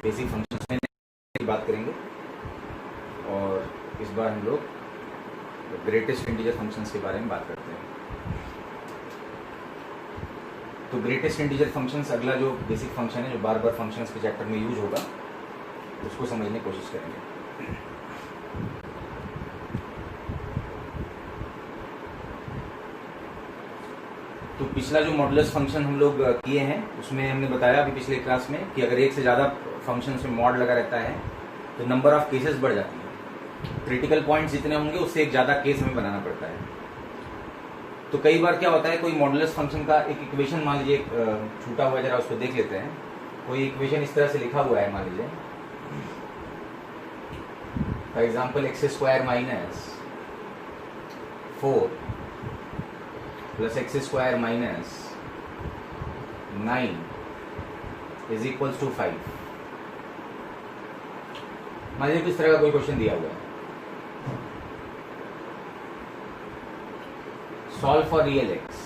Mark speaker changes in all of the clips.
Speaker 1: Basic functions में की बात करेंगे और इस बार हम लोग ग्रेटेस्ट इंटीजर फंक्शंस के बारे में बात करते हैं। तो ग्रेटेस्ट इंटीजर फंक्शंस अगला जो बेसिक फंक्शन है जो बार बार फंक्शंस के चैप्टर में यूज होगा उसको समझने की कोशिश करेंगे। तो पिछला जो मॉडुलस फंक्शन हम लोग किए हैं उसमें हमने बताया अभी पिछले क्लास में कि अगर एक से ज़्यादा फंक्शंस में मॉड लगा रहता है तो नंबर ऑफ केसेस बढ़ जाती है। क्रिटिकल पॉइंट्स जितने होंगे उससे एक ज़्यादा केस हमें बनाना पड़ता है। तो कई बार क्या होता है, कोई मॉडुलस फंक्शन का एक इक्वेशन मान लीजिए छूटा हुआ है, जरा उसको देख लेते हैं। कोई इक्वेशन इस तरह से लिखा हुआ है, मान लीजिए for example x² minus 4 plus x² minus 9 is equals to 5। मान लीजिए किस तरह का कोई क्वेश्चन दिया हुआ है, सॉल्व फॉर रियल एक्स।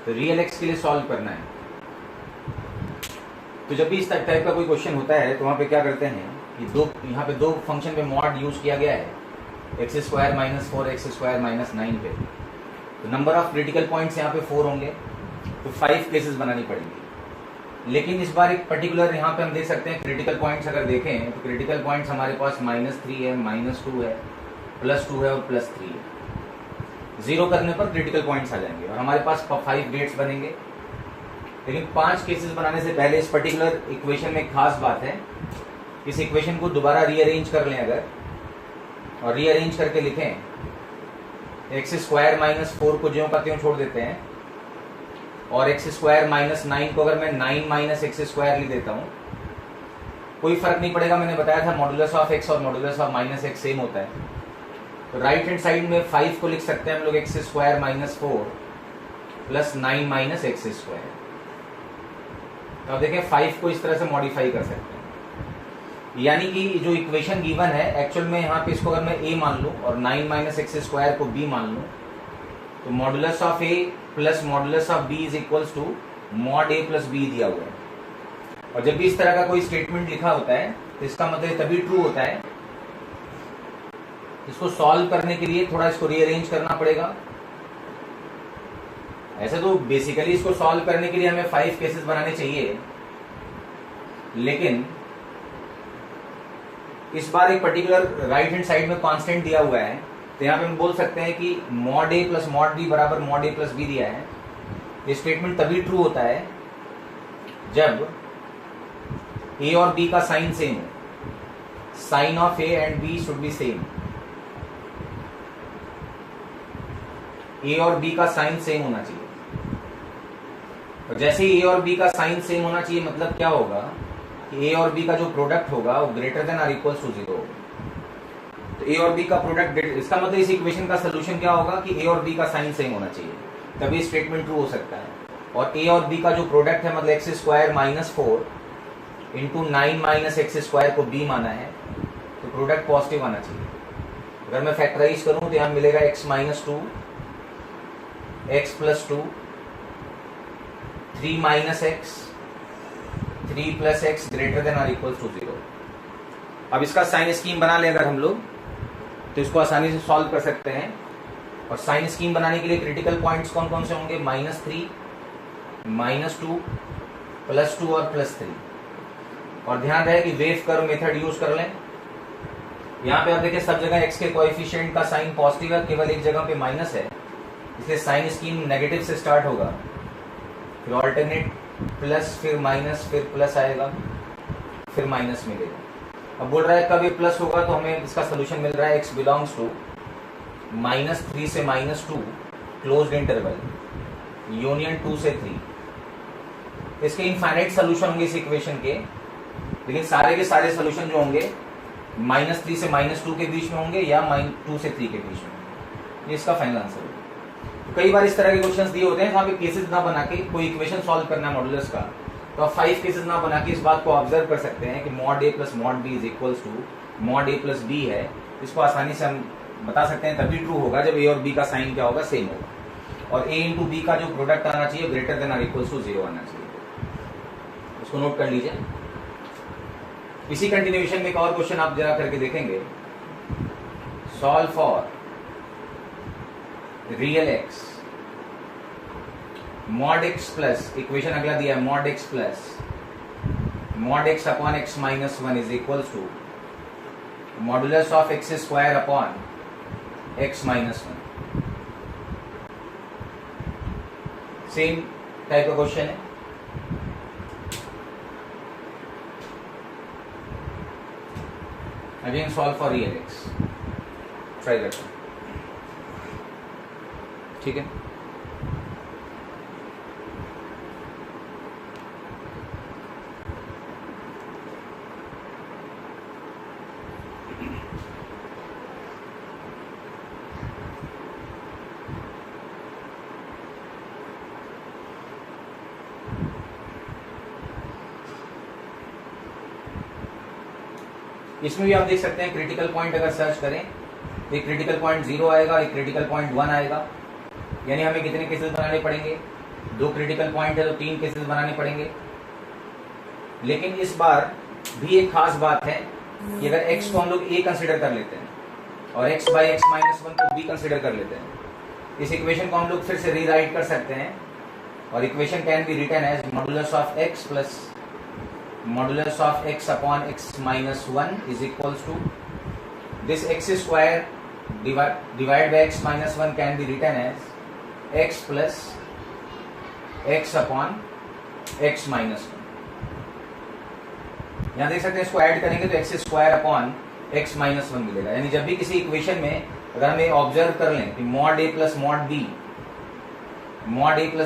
Speaker 1: तो रियल एक्स के लिए सॉल्व करना है। तो जब भी इस टाइप का कोई क्वेश्चन होता है तो वहां पे क्या करते हैं कि यहाँ पे दो फंक्शन पे मॉड यूज किया गया है, x² माइनस 4 x² माइनस 9 पे। तो नंबर ऑफ क्रिटिकल पॉइंट्स यहाँ पे 4 होंगे, तो 5 केसेस बनानी पड़ेंगी। लेकिन इस बार एक पर्टिकुलर यहाँ पे हम देख सकते हैं क्रिटिकल पॉइंट्स अगर देखें तो क्रिटिकल पॉइंट्स हमारे पास -3 है, -2 है, +2 है और +3 है। 0 करने पर क्रिटिकल पॉइंट्स आ जाएंगे और हमारे पास 5 गेट्स बनेंगे। लेकिन 5 केसेस बनाने से पहले इस पर्टिकुलर इक्वेशन में खास बात है, इस इक्वेशन को दोबारा रीअरेंज कर लें अगर, और रीअरेंज करके लिखें x² माइनस 4 को ज्यों का त्यों छोड़ देते हैं और x² माइनस 9 को अगर मैं 9 माइनस x² लिख देता हूं, कोई फर्क नहीं पड़ेगा। मैंने बताया था मॉडुलस ऑफ x और मॉडुलस ऑफ -x सेम होता है। तो राइट हैंड साइड में 5 को लिख सकते हैं हम लोग x² minus 4 plus 9 minus x²। तो अब देखें 5 को इस तरह से मॉडिफाई कर सकते हैं, यानी कि जो इक्वेशन गिवन है एक्चुअल में यहाँ पे इसको अगर मैं a मान लूं और 9 माइनस x² को b मान लूं, तो modulus of a plus modulus of b is equals to mod a plus b दिया हुआ है। और जब भी इस तरह का कोई स्टेटमेंट लिखा होता है तो इसका मतलब तभी ट्रू होता है। इसको सॉल्व करने के लिए थोड़ा इसको रीअरेंज करना पड़ेगा। ऐसे तो बेसिकली इसको सॉल्व करने के लिए हमें 5 केसेस बनाने चाहिए, लेकिन इस बार एक पर्टिकुलर राइट हैंड साइड में कांस्टेंट दिया हुआ है, तो यहाँ पे हम बोल सकते हैं कि mod a plus mod b बराबर मॉड a प्लस b दिया है। ये स्टेटमेंट तभी ट्रू होता है जब a और b का साइन सेम हो। Sign of a and b should be same. a और b का साइन सेम होना चाहिए। और जैसे ही a और b का साइन सेम होना चाहिए, मतलब क्या होगा कि a और b का जो प्रोडक्ट होगा वो ग्रेटर देन और इक्वल्स टू 0 होगा। तो a और b का प्रोडक्ट, इसका मतलब इस इक्वेशन का सोल्यूशन क्या होगा कि a और b का साइन सेम होना चाहिए, तभी स्टेटमेंट ट्रू हो सकता है। और a और b का जो प्रोडक्ट है मतलब x² minus 4 into 9 minus x² को b माना है, तो प्रोडक्ट पॉजिटिव आना चाहिए। अगर मैं फैक्टराइज करूं तो यहाँ मिलेगा x minus 2, x plus 2, 3 minus x, 3 plus x greater than और इक्वल्स टू 0। अब इसका साइन स्कीम बना लें अगर हम लोग, तो इसको आसानी से सॉल्व कर सकते हैं। और साइन स्कीम बनाने के लिए क्रिटिकल पॉइंट्स कौन कौन से होंगे, -3, -2, +2 और +3। और ध्यान रहे कि वेव कर्व मेथड यूज कर लें। यहाँ पे आप देखिए सब जगह x के कोएफिशिएंट का साइन पॉजिटिव है, केवल एक जगह पे माइनस है, इसलिए साइन स्कीम नेगेटिव से स्टार्ट होगा, फिर ऑल्टरनेट प्लस, फिर माइनस, फिर प्लस आएगा, फिर माइनस मिलेगा। अब बोल रहा है कब ये प्लस होगा, तो हमें इसका सोल्यूशन मिल रहा है x बिलोंग्स टू -3 से -2 क्लोज्ड इंटरवल यूनियन 2 से 3। इसके इनफाइनाइट सोल्यूशन होंगे इस इक्वेशन के, लेकिन सारे के सारे सोल्यूशन जो होंगे -3 से -2 के बीच में होंगे या -2 से 3 के बीच में होंगे। ये इसका फाइनल आंसर होगा। तो कई बार इस तरह के क्वेश्चंस दिए होते हैं जहाँ पे केसेस ना बना के कोई इक्वेशन सॉल्व करना है मॉडुलस का, तो आप 5 केसेस ना बना के इस बात को ऑब्जर्व कर सकते हैं कि mod a plus mod b is equals to mod a plus b है। इसको आसानी से हम बता सकते हैं तभी ट्रू होगा जब a और b का साइन क्या होगा, सेम होगा। और a इंटू b का जो प्रोडक्ट आना चाहिए ग्रेटर देन और इक्वल्स टू 0 आना चाहिए। इसको नोट कर लीजिए। इसी कंटिन्यूएशन में एक और क्वेश्चन आप जरा करके देखेंगे, solve for real x mod x plus, equation अगला दिया है mod x plus mod x upon x minus 1 is equals to modulus of x square upon x minus 1। Same type का क्वेश्चन है। Again solve for real x, try करते हैं, ठीक है। इसमें भी आप देख सकते हैं क्रिटिकल पॉइंट अगर सर्च करें, एक क्रिटिकल पॉइंट 0 आएगा, एक क्रिटिकल पॉइंट 1 आएगा। यानी हमें कितने केसेस बनाने पड़ेंगे? 2 क्रिटिकल पॉइंट है तो 3 केसेस बनाने पड़ेंगे। लेकिन इस बार भी एक खास बात है कि अगर x को हम लोग a कंसिडर कर लेते हैं और x बाई एक्स माइनस 1 को b कंसिडर कर लेते हैं, इस इक्वेशन को हम लोग फिर से रीराइट कर सकते हैं और equation can be written as modulus of x plus modulus of x upon x minus 1 is equals to this x square divided by x minus 1 can be written as x plus x upon x minus 1। यहाँ देख सकते हैं, इसको add करेंगे तो x square upon x minus 1 मिलेगा। यानी जब भी किसी इक्वेशन में अगर हम ये ऑब्जर्व कर लें कि mod a plus mod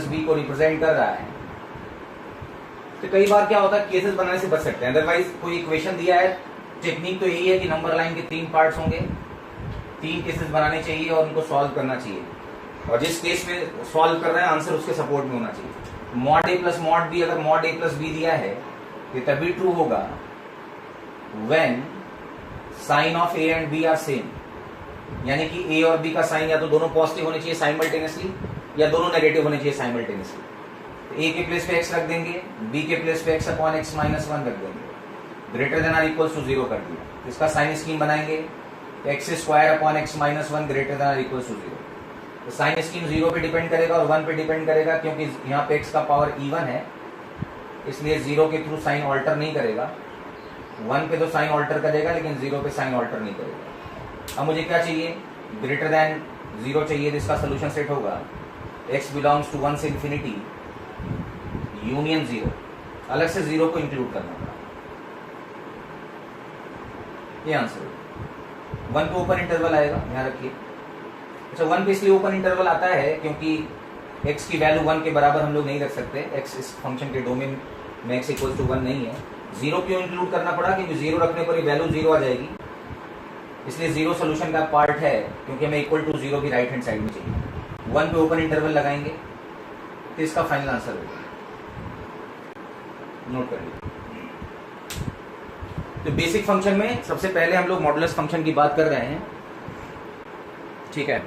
Speaker 1: b को रिप्रेजेंट कर रहा है, तो कई बार क्या होता है केसेस बनाने से बच सकते हैं। अदरवाइज कोई इक्वेशन दिया है, टेक्निक तो यही है कि नंबर लाइन के 3 पार्ट्स होंगे, 3 केसेस बनाने चाहिए और उनको सॉल्व करना चाहिए, और जिस केस में सॉल्व कर रहे हैं आंसर उसके सपोर्ट में होना चाहिए। Mod a plus mod b, अगर मॉड a प्लस b दिया है ये तभी ट्रू होगा when sign of a and b are same. यानी कि a और b का साइन या तो दोनों पॉजिटिव होने चाहिए साइमल्टेनियसली या दोनों नेगेटिव होने चाहिए साइमल्टेनियसली। a के प्लेस पे x रख देंगे, b के प्लेस पे x अपॉन x माइनस 1 रख देंगे, greater than or equals to 0 कर दिया। इसका साइन स्कीम बनाएंगे, x square upon x minus 1 greater than or equals to 0। तो साइन स्कीम 0 पे डिपेंड करेगा और 1 पे डिपेंड करेगा, क्योंकि यहाँ पे x का पावर इवन है, इसलिए 0 के थ्रू साइन ऑल्टर नहीं करेगा। 1 पे तो साइन ऑल्टर करेगा लेकिन 0 पे साइन ऑल्टर नहीं करेगा। अब मुझे क्या चाहिए? ग्रेटर देन 0 चाहिए, जिसका सोल्यूशन सेट होगा x बिलोंग्स टू 1 से इंफिनिटी यूनियन 0। अलग से 0 को इंक्लूड करना पड़ा, ये आंसर है। 1 पे ओपन इंटरवल आएगा, ध्यान रखिए। अच्छा, 1 पे इसलिए ओपन इंटरवल आता है क्योंकि x की वैल्यू 1 के बराबर हम लोग नहीं रख सकते, x इस फंक्शन के डोमेन में x इक्वल टू 1 नहीं है। 0 क्यों इंक्लूड करना पड़ा? क्योंकि 0 रखने पर वैल्यू 0 आ जाएगी, इसलिए 0 सोल्यूशन का पार्ट है, क्योंकि हमें इक्वल टू 0 भी राइट हैंड साइड में चाहिए। 1 पे ओपन इंटरवल लगाएंगे तो इसका फाइनल आंसर होगा, नोट कर लीजिए। तो बेसिक फंक्शन में सबसे पहले हम लोग मॉडुलस फंक्शन की बात कर रहे हैं, ठीक है।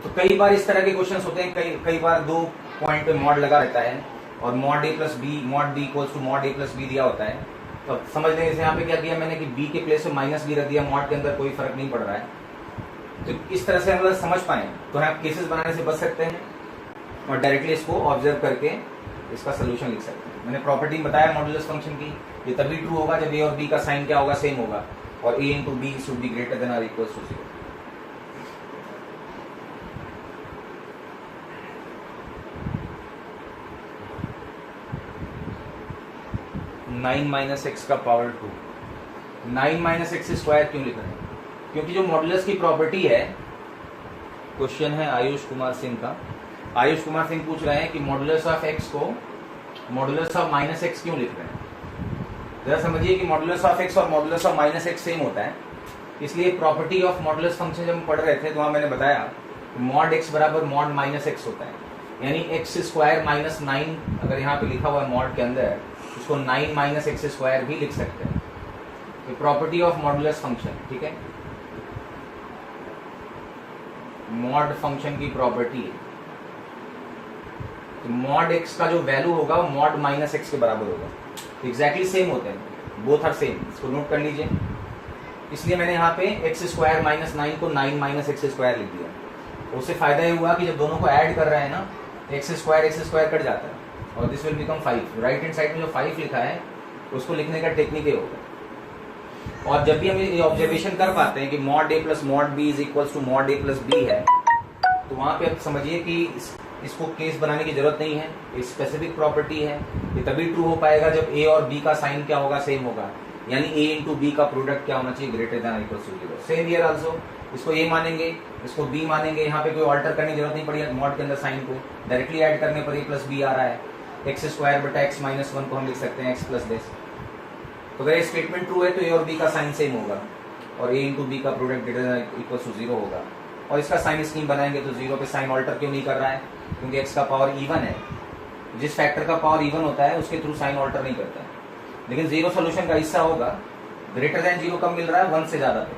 Speaker 1: तो कई बार इस तरह के क्वेश्चंस होते हैं, कई बार 2 पॉइंट पे मॉड लगा रहता है और mod a plus b, mod b equals to mod a plus b दिया होता है। तो समझ लें, जैसे यहाँ पे क्या किया मैंने कि b के प्लेस में माइनस b रख दिया, मॉड के अंदर कोई फर्क नहीं पड़ रहा है। तो इस तरह से हम लोग समझ पाए तो आप केसेस बनाने से बच सकते हैं और डायरेक्टली इसको ऑब्जर्व करके इसका सोल्यूशन लिख सकते हैं। मैंने प्रॉपर्टी बताया मॉडुलस फंक्शन की, ये तभी ट्रू होगा जब a और b का साइन क्या होगा? सेम होगा, और a into b should be greater than or equals to 0। Nine minus x का पावर 2, 9 माइनस एक्स स्क्वायर क्यों लिख रहे हैं? क्योंकि जो मॉडुलस की प्रॉपर्टी है, क्वेश्चन है आयुष कुमार सिंह का। आयुष कुमार सिंह पूछ रहे हैं कि मॉडुलस ऑफ एक्स को मॉडुलस ऑफ माइनस एक्स क्यों लिख रहे हैं? जरा समझिए कि मॉडुलस ऑफ एक्स और modulus of minus x same होता है, इसलिए प्रॉपर्टी ऑफ मॉडुलस फंक्शन जब हम पढ़ रहे थे तो वहां मैंने बताया मॉड एक्स बराबर मॉड माइनस एक्स होता है। यानी एक्स स्क्वायर माइनस 9 अगर यहाँ पे लिखा हुआ है मॉड के अंदर, उसको 9 माइनस एक्स स्क्वायर भी लिख सकते हैं। तो प्रॉपर्टी ऑफ मॉडुलस फंक्शन, ठीक है, मॉड फंक्शन की प्रॉपर्टी है। तो मॉड एक्स का जो वैल्यू होगा वो मॉड माइनस एक्स के बराबर होगा, एग्जैक्टली सेम होते हैं। बोथ आर सेम, इसको नोट कर लीजिए। इसलिए मैंने यहाँ पे एक्स स्क्वायर माइनस 9 को 9 माइनस एक्स स्क्वायर लिख दिया। उससे फायदा ये हुआ कि जब दोनों को ऐड कर रहे हैं ना, एक्स स्क्वायर कट जाता है और this will become 5। Right hand side में जो 5 लिखा है उसको लिखने का टेक्निक ये होगा। और जब भी हम ये ऑब्जर्वेशन कर पाते हैं कि mod a plus mod b is equals to mod a plus b है, तो वहां पे आप समझिए कि इसको केस बनाने की जरूरत नहीं है, एक स्पेसिफिक प्रॉपर्टी है। ये तभी ट्रू हो पाएगा जब ए और बी का साइन क्या होगा, सेम होगा, यानी ए इंटू बी का प्रोडक्ट क्या होना चाहिए, greater than equal to 0। Same here also, इसको ए मानेंगे, इसको बी मानेंगे, यहाँ पे कोई ऑल्टर करने की जरूरत नहीं पड़ी, मॉड के अंदर साइन को डायरेक्टली ऐड करने पर ए प्लस बी आ रहा है। एक्स स्क्वायर बटा एक्स माइनस 1 को हम लिख सकते हैं एक्स प्लस दिस। तो अगर ये स्टेटमेंट ट्रू है तो ए और बी का साइन सेम होगा और ए इंटू बी का product greater than equal to 0 होगा। और इसका साइन स्कीम बनाएंगे तो 0 पे साइन ऑल्टर क्यों नहीं कर रहा है, क्योंकि x का पावर इवन है। जिस फैक्टर का पावर इवन होता है उसके थ्रू साइन ऑल्टर नहीं करता है। लेकिन 0 सोल्यूशन का हिस्सा होगा, ग्रेटर देन 0 कब मिल रहा है, 1 से ज्यादा पे।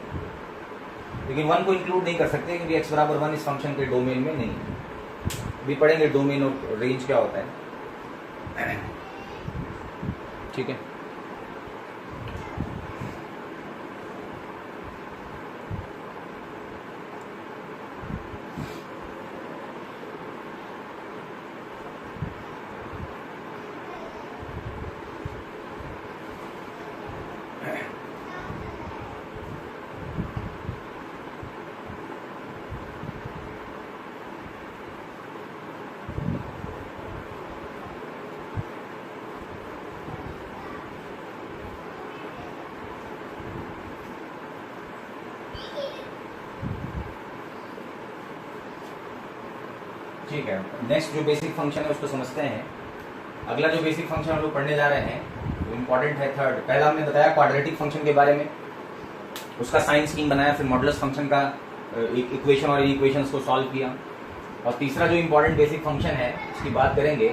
Speaker 1: लेकिन 1 को इंक्लूड नहीं कर सकते क्योंकि x बराबर 1 इस फंक्शन के डोमेन में नहीं है। भी पढ़ेंगे डोमेन और रेंज क्या होता है, ठीक है। ठीक है, नेक्स्ट जो बेसिक फंक्शन है उसको समझते हैं। अगला जो बेसिक फंक्शन हम लोग पढ़ने जा रहे हैं वो इम्पोर्टेंट है थर्ड। पहला हमने बताया क्वाड्रेटिक फंक्शन के बारे में, उसका साइन स्कीम बनाया, फिर मॉडुलस फंक्शन का इक्वेशन और इक्वेशंस को सॉल्व किया। और तीसरा जो इम्पोर्टेंट बेसिक फंक्शन है उसकी बात करेंगे,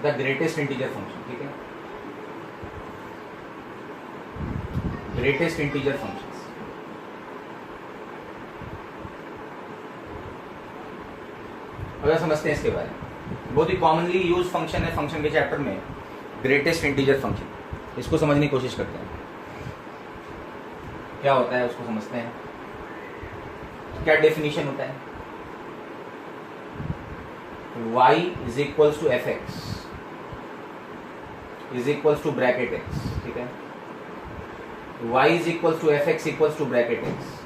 Speaker 1: द ग्रेटेस्ट इंटीजर फंक्शन। ठीक है, ग्रेटेस्ट इंटीजर फंक्शन। अगर समझते हैं इसके बारे में, बहुत ही कॉमनली यूज फंक्शन है फंक्शन के चैप्टर में, ग्रेटेस्ट इंटीजर फंक्शन। इसको समझने की कोशिश करते हैं, क्या होता है उसको समझते हैं, क्या डेफिनेशन होता है। y is equals to f x is equals to bracket x. ठीक है, y is equals to f x equals to bracket x,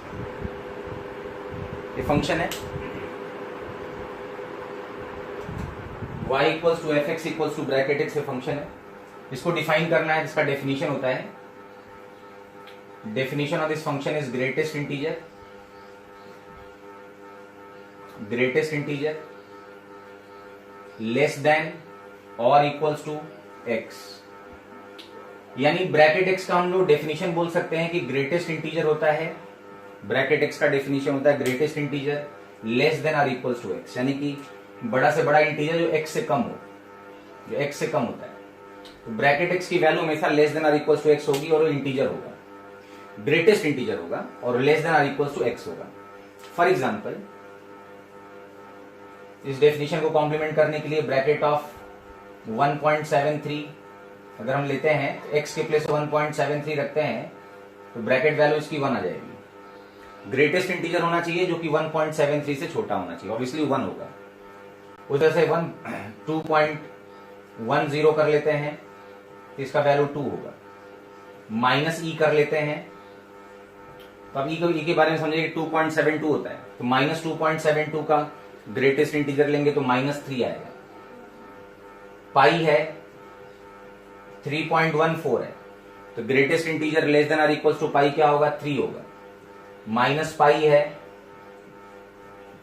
Speaker 1: ये फंक्शन है। y equals to f x equals to bracket x, ये function है। इसको define करना है, जिसका डेफिनेशन होता है, definition of this function is greatest integer, greatest integer less than और इक्वल्स टू x। यानी ब्रैकेट x का हम लोग डेफिनेशन बोल सकते हैं कि ग्रेटेस्ट इंटीजर होता है, ब्रैकेट x का डेफिनेशन होता है ग्रेटेस्ट इंटीजर लेस देन और इक्वल्स टू x, यानी कि बड़ा से बड़ा इंटीजर जो x से कम हो, जो x से कम होता है। तो ब्रैकेट x की वैल्यू हमेशा लेस देन और इक्वल्स टू x होगी और वो इंटीजर होगा, ग्रेटेस्ट इंटीजर होगा और लेस देन और इक्वल्स टू x होगा। फॉर एग्जांपल, इस डेफिनेशन को कॉम्प्लीमेंट करने के लिए ब्रैकेट ऑफ 1.73 अगर हम लेते हैं तो x के प्लेस 1.73 रखते हैं तो ब्रैकेट वैल्यू इसकी 1 आ जाएगी। ग्रेटेस्ट इंटीजर होना चाहिए जो कि 1.73 से छोटा होना चाहिए, ऑब्वियसली 1 होगा। उस तरह से 2.10 कर लेते हैं तो इसका वैल्यू 2 होगा। माइनस ई कर लेते हैं तो अब ई के बारे में समझिए 2.72 होता है, तो माइनस 2.72 का ग्रेटेस्ट इंटीजर लेंगे तो -3 आएगा। पाई है 3.14 है, तो ग्रेटेस्ट इंटीजर लेस देन और इक्वल्स टू पाई क्या होगा, 3 होगा। माइनस पाई है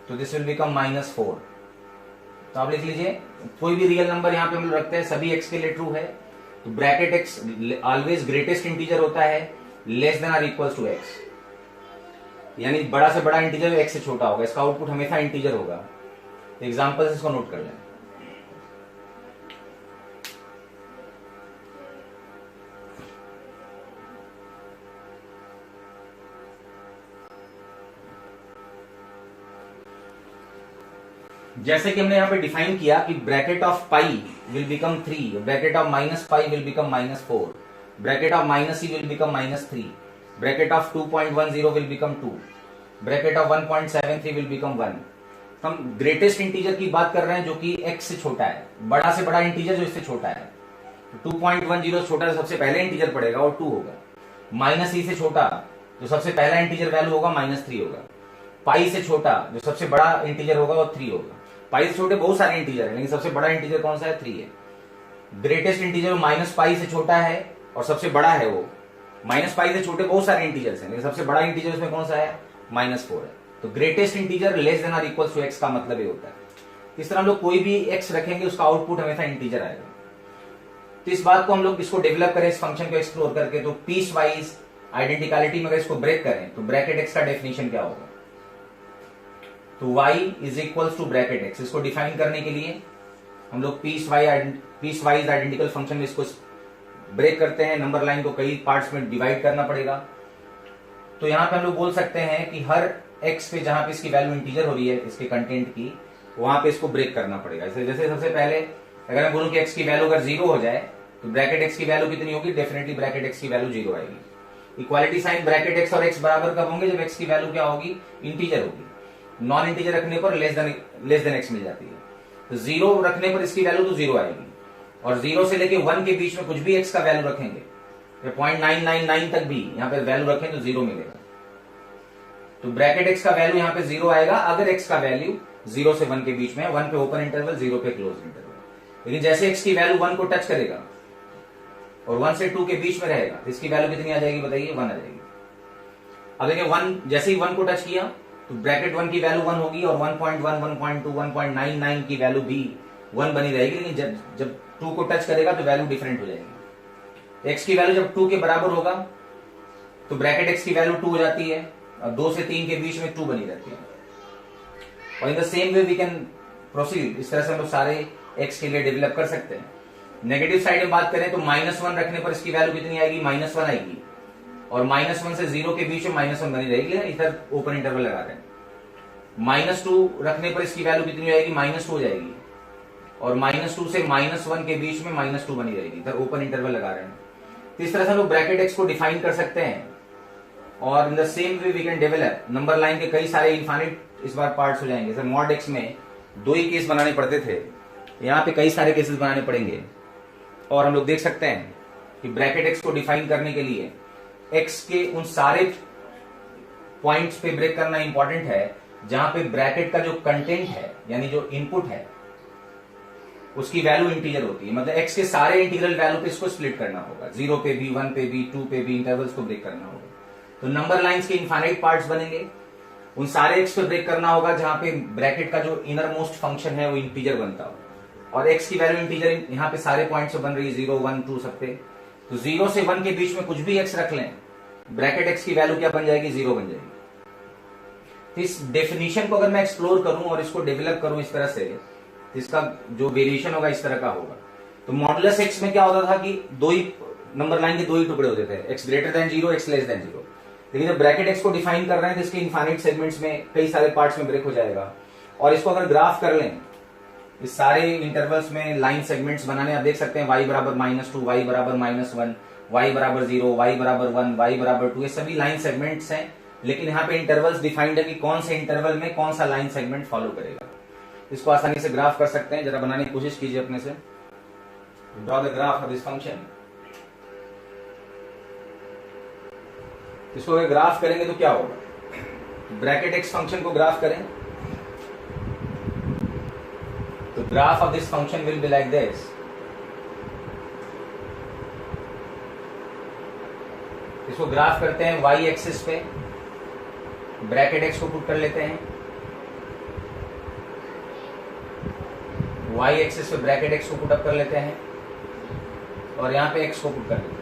Speaker 1: तो दिस विल बिकम -4। तो आप लिख लीजिए, कोई भी रियल नंबर यहां पे हम लोग रखते हैं सभी x के लिए ट्रू है, तो bracket x always greatest integer होता है लेस देन और इक्वल्स टू x, यानी बड़ा से बड़ा इंटीजर x से छोटा होगा, इसका आउटपुट हमेशा इंटीजर होगा। तो एग्जांपल इसको नोट कर लें। जैसे कि हमने यहां पे डिफाइन किया कि bracket of pi will become 3, bracket of minus pi will become -4, bracket of -c will become -3, bracket of 2.10 will become 2, bracket of 1.73 will become 1। हम ग्रेटेस्ट इंटीजर की बात कर रहे हैं जो कि x से छोटा है, बड़ा से बड़ा इंटीजर जो इससे छोटा है। 2.10 छोटा से सबसे पहले इंटीजर पड़ेगा और 2 होगा। -e से छोटा जो सबसे पहला इंटीजर वैल्यू होगा -3 होगा। पाई से छोटा जो सबसे बड़ा इंटीजर होगा वो 3 होगा। पाई से छोटे बहुत सारे इंटीजर है, लेकिन सबसे बड़ा इंटीजर कौन सा है? 3 है। ग्रेटेस्ट इंटीजर -पाई से छोटा है और सबसे बड़ा है वो। -पाई से छोटे बहुत सारे इंटीजर्स हैं, लेकिन सबसे बड़ा इंटीजर उसमें कौन सा है? -4 है। तो ग्रेटेस्ट इंटीजर लेस देन और इक्वल टू x का मतलब ये होता है। इस तरह हम लोग कोई भी x रखेंगे उसका आउटपुट हमेशा इंटीजर आएगा। तो इस बात को हम लोग इसको डेवलप करें, इस फंक्शन को एक्सप्लोर करके, तो पीस वाइज आइडेंटिकलिटी में अगर इसको ब्रेक करें तो ब्रैकेट x का डेफिनेशन क्या होगा? तो y is equal to bracket x। इसको डिफाइन करने के लिए हम लोग पीस वाइज आइडेंटिकल फंक्शन में इसको ब्रेक करते हैं। नंबर लाइन को कई पार्ट्स में डिवाइड करना पड़ेगा। तो यहां पे हम लोग बोल सकते हैं कि हर x पे जहां पे इसकी वैल्यू इंटीजर हो रही है इसके कंटेंट की, वहां पे इसको ब्रेक करना पड़ेगा। जैसे सबसे पहले अगर मैं बोलूं कि x की वैल्यू अगर 0 हो जाए तो ब्रैकेट x की वैल्यू कितनी होगी? डेफिनेटली ब्रैकेट x की वैल्यू 0 आएगी। इक्वालिटी साइन ब्रैकेट x और x बराबर कब होंगे? जब x की वैल्यू क्या होगी? इंटीजर होगी। नॉन इंटीजर रखने पर लेस देन x मिल जाती है। तो 0 रखने पर इसकी वैल्यू तो 0 आएगी, और 0 से लेके 1 के बीच में कुछ भी x का वैल्यू रखेंगे, 0.999 तक भी यहाँ पे वैल्यू रखें तो 0 मिलेगा। तो ब्रैकेट x का वैल्यू यहाँ पे 0 आएगा अगर x का वैल्यू 0 से 1 के बीच में है। 1 पे ओपन इंटरवल, 0 पे क्लोज इंटरवल। लेकिन जैसे x की वैल्यू 1 को टच करेगा और 1 से 2 के बीच में रहेगा तो इसकी वैल्यू कितनी आ जाएगी बताइए? 1 आ जाएगी। अब देखिए 1 जैसे ही 1 को टच किया तो ब्रैकेट 1 की वैल्यू 1 होगी और 1.1, 1.2, 1.99 की वैल्यू भी 1 बनी रहेगी। लेकिन जब 2 को टच करेगा तो वैल्यू डिफरेंट हो जाएगी। x की वैल्यू जब 2 के बराबर होगा तो ब्रैकेट x की वैल्यू 2 हो जाती है और 2 से 3 के बीच में 2 बनी रहती है। और in the same way we can proceed. इस तरह से हम लोग सारे x के लिए डेवलप कर सकते हैं। नेगेटिव साइड में बात करें तो -1 रखने पर इसकी वैल्यू कितनी आएगी? -1 आएगी, और -1 से 0 के बीच में -1 बनी रहेगी। इधर ओपन इंटरवल लगा रहे हैं। -2 रखने पर इसकी वैल्यू कितनी आएगी? -2 हो जाएगी, और -2 से -1 के बीच में -2 बनी रहेगी। इधर ओपन इंटरवल लगा रहे हैं। तो इस तरह से हम लोग ब्रैकेट x को डिफाइन कर सकते हैं। और in the same way we can develop number line के कई सारे इनफाइनाइट इस बार पार्ट्स हो जाएंगे। जैसे मॉड x में 2 ही केस बनाने पड़ते थे, यहाँ पे कई सारे केसेस बनाने पड़ेंगे। और हम लोग देख सकते हैं कि ब्रैकेट x को डिफाइन करने के लिए x के उन सारे पॉइंट्स पे ब्रेक करना इंपॉर्टेंट है जहां पे ब्रैकेट का जो कंटेंट है यानी जो इनपुट है उसकी वैल्यू इंटीजर होती है। मतलब x के सारे इंटीग्रल वैल्यू पे इसको स्प्लिट करना होगा। 0 पे भी, 1 पे भी, 2 पे भी इंटरवल्स को ब्रेक करना होगा। तो नंबर लाइंस के इनफाइनाइट पार्ट्स बनेंगे। उन सारे x पे ब्रेक करना होगा जहां पे ब्रैकेट का जो इनर मोस्ट फंक्शन है वो इंटीजर बनता हो, और x की वैल्यू इंटीजर यहाँ पे सारे पॉइंट्स बन रही है 0, 1, 2 सब पे। तो 0 से 1 के बीच में कुछ भी x रख लें, ब्रैकेट x की वैल्यू क्या बन जाएगी? 0 बन जाएगी। तो इस डेफिनेशन को अगर मैं एक्सप्लोर करूं और इसको डेवलप करूं इस तरह से, तो इसका जो वेरिएशन होगा इस तरह का होगा। तो मॉडुलस x में क्या होता था कि 2 ही नंबर लाइन के 2 ही टुकड़े होते थे, x greater than 0, x less than 0। लेकिन जब ब्रैकेट x को डिफाइन कर रहे हैं तो इसके इनफाइनाइट सेगमेंट्स में कई सारे पार्ट्स में ब्रेक हो जाएगा। और इसको अगर ग्राफ कर लें, इस सारे इंटरवल्स में लाइन सेगमेंट्स बनाने आप देख सकते हैं y बराबर -2, y बराबर -1, y बराबर 0, y बराबर 1, y बराबर 2, ये सभी लाइन सेगमेंट्स हैं। लेकिन यहाँ पे इंटरवल्स डिफाइंड है कि कौन से इंटरवल में कौन सा लाइन सेगमेंट फॉलो करेगा। इसको आसानी से ग्राफ कर सकते हैं। जरा बनाने की कोशिश कीजिए अपने से। Draw the graph of this function. इसको अगर ग्राफ करेंगे तो क्या होगा? ब्रैकेट x फंक्शन को ग्राफ करें तो graph of this function will be like this. इसको ग्राफ करते हैं y एक्सिस पे, ब्रैकेट x को पुट कर लेते हैं, y एक्सिस पे ब्रैकेट x को पुट अप कर लेते हैं, और यहाँ पे x को पुट कर लेते हैं।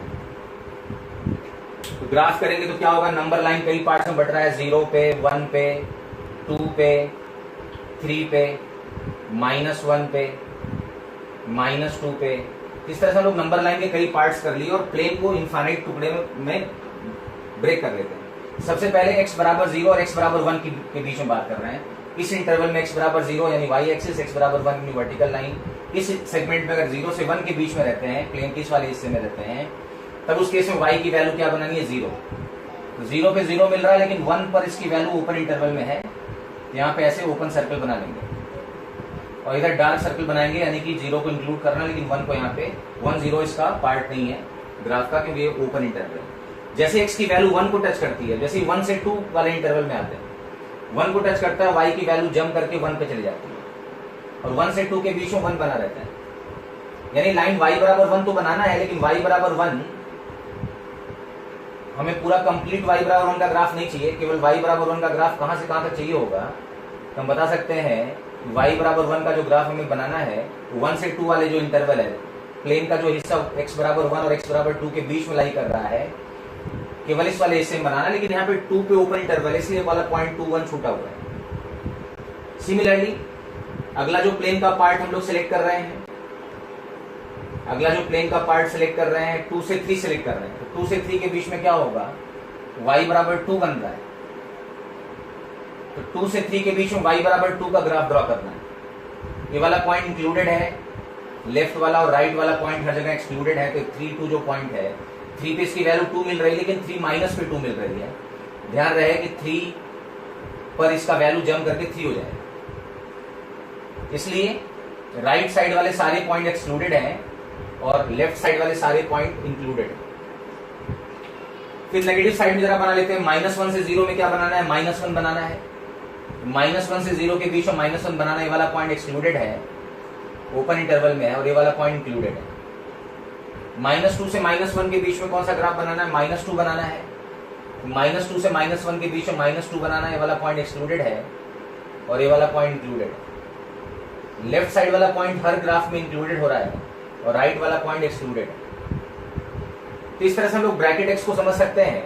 Speaker 1: तो ग्राफ करेंगे तो क्या होगा? नंबर लाइन कई पार्ट्स में बट रहा है, 0 पे, 1 पे, 2 पे, 3 पे, -1 पे, -2 पे। इस तरह से हम लोग नंबर लाइन के कई पार्ट्स कर लिए और प्लेन को इनफाइनाइट टुकड़े में ब्रेक कर लेते हैं। सबसे पहले x बराबर 0 और x बराबर 1 के बीच में बात कर रहे हैं। इस इंटरवल में x बराबर 0 यानी y एक्सिस, x बराबर 1 यानी वर्टिकल लाइन, इस सेगमेंट में अगर 0 से 1 के बीच में रहते हैं, प्लेन के इस वाले हिस्से में रहते हैं, तब उस केस में y की वैल्यू क्या बनानी है, 0। तो 0 पे 0 मिल रहा है, लेकिन 1 पर इसकी वैल्यू ओपन इंटरवल में है। यहाँ पे ऐसे ओपन सर्कल बना लेंगे और इधर डार्क सर्कल बनाएंगे, यानी कि 0 को इंक्लूड करना, लेकिन 1 को यहाँ पे 1 0 इसका पार्ट नहीं है ग्राफ का, क्योंकि ये ओपन इंटरवल है। जैसे x की वैल्यू 1 को टच करती है, जैसे 1 से 2 वाले इंटरवल में आते हैं, 1 को टच करता है, y की वैल्यू जंप करके 1 पे चली जाती है और 1 से 2 के बीच में 1 बना रहता है। यानी लाइन y बराबर 1 तो बनाना है, लेकिन y बराबर 1 हमें पूरा कंप्लीट y बराबर 1 का ग्राफ नहीं चाहिए, केवल y बराबर 1 का ग्राफ कहां से कहां तक चाहिए होगा। तो हम बता सकते हैं y बराबर 1 का जो ग्राफ हमें बनाना है, 1 से 2 वाले जो इंटरवल है, प्लेन का जो हिस्सा x बराबर 1 और x बराबर 2 के बीच में लाई कर रहा है, केवल इस वाले हिस्से में बनाना, लेकिन यहाँ पे 2 पे ओपन इंटरवल है, इसलिए वाला पॉइंट 2 1 छूटा हुआ है। सिमिलरली अगला जो प्लेन का पार्ट हम लोग सिलेक्ट कर रहे हैं, अगला जो प्लेन का पार्ट सिलेक्ट कर रहे हैं, 2 से 3 सिलेक्ट कर रहे हैं, तो 2 से 3 के बीच में क्या होगा, y बराबर 2 बन रहा है। तो 2 से 3 के बीच में y बराबर 2 का ग्राफ ड्रॉ करना है। ये वाला पॉइंट इंक्लूडेड है, लेफ्ट वाला और राइट वाला पॉइंट हर जगह एक्सक्लूडेड है। तो 3 2 जो पॉइंट है, 3 पे इसकी वैल्यू 2 मिल रही है, लेकिन 3 माइनस पे 2 मिल रही है। ध्यान रहे कि 3 पर इसका वैल्यू जंप करके 3 हो जाए, इसलिए राइट साइड वाले सारे पॉइंट एक्सक्लूडेड हैं और लेफ्ट साइड वाले सारे पॉइंट इंक्लूडेड हैं। फिर नेगेटिव साइड में जरा बना लेते हैं। -1 से 0 में क्या बनाना है, -1 बनाना है। -1 से 0 के बीच में -1 बनाना, ये वाला पॉइंट एक्सक्लूडेड है, ओपन इंटरवल में है, और ये वाला पॉइंट इंक्लूडेड है। -2 से -1 के बीच में कौन सा ग्राफ बनाना है, -2 बनाना है। -2 से -1 के बीच में -2 बनाना है, ये वाला पॉइंट एक्सक्लूडेड है और ये वाला पॉइंट इंक्लूडेड है। लेफ्ट साइड वाला पॉइंट हर ग्राफ में इंक्लूडेड हो रहा है और राइट वाला पॉइंट एक्सक्लूडेड है। तो इस तरह से हम लोग ब्रैकेट एक्स को समझ सकते हैं।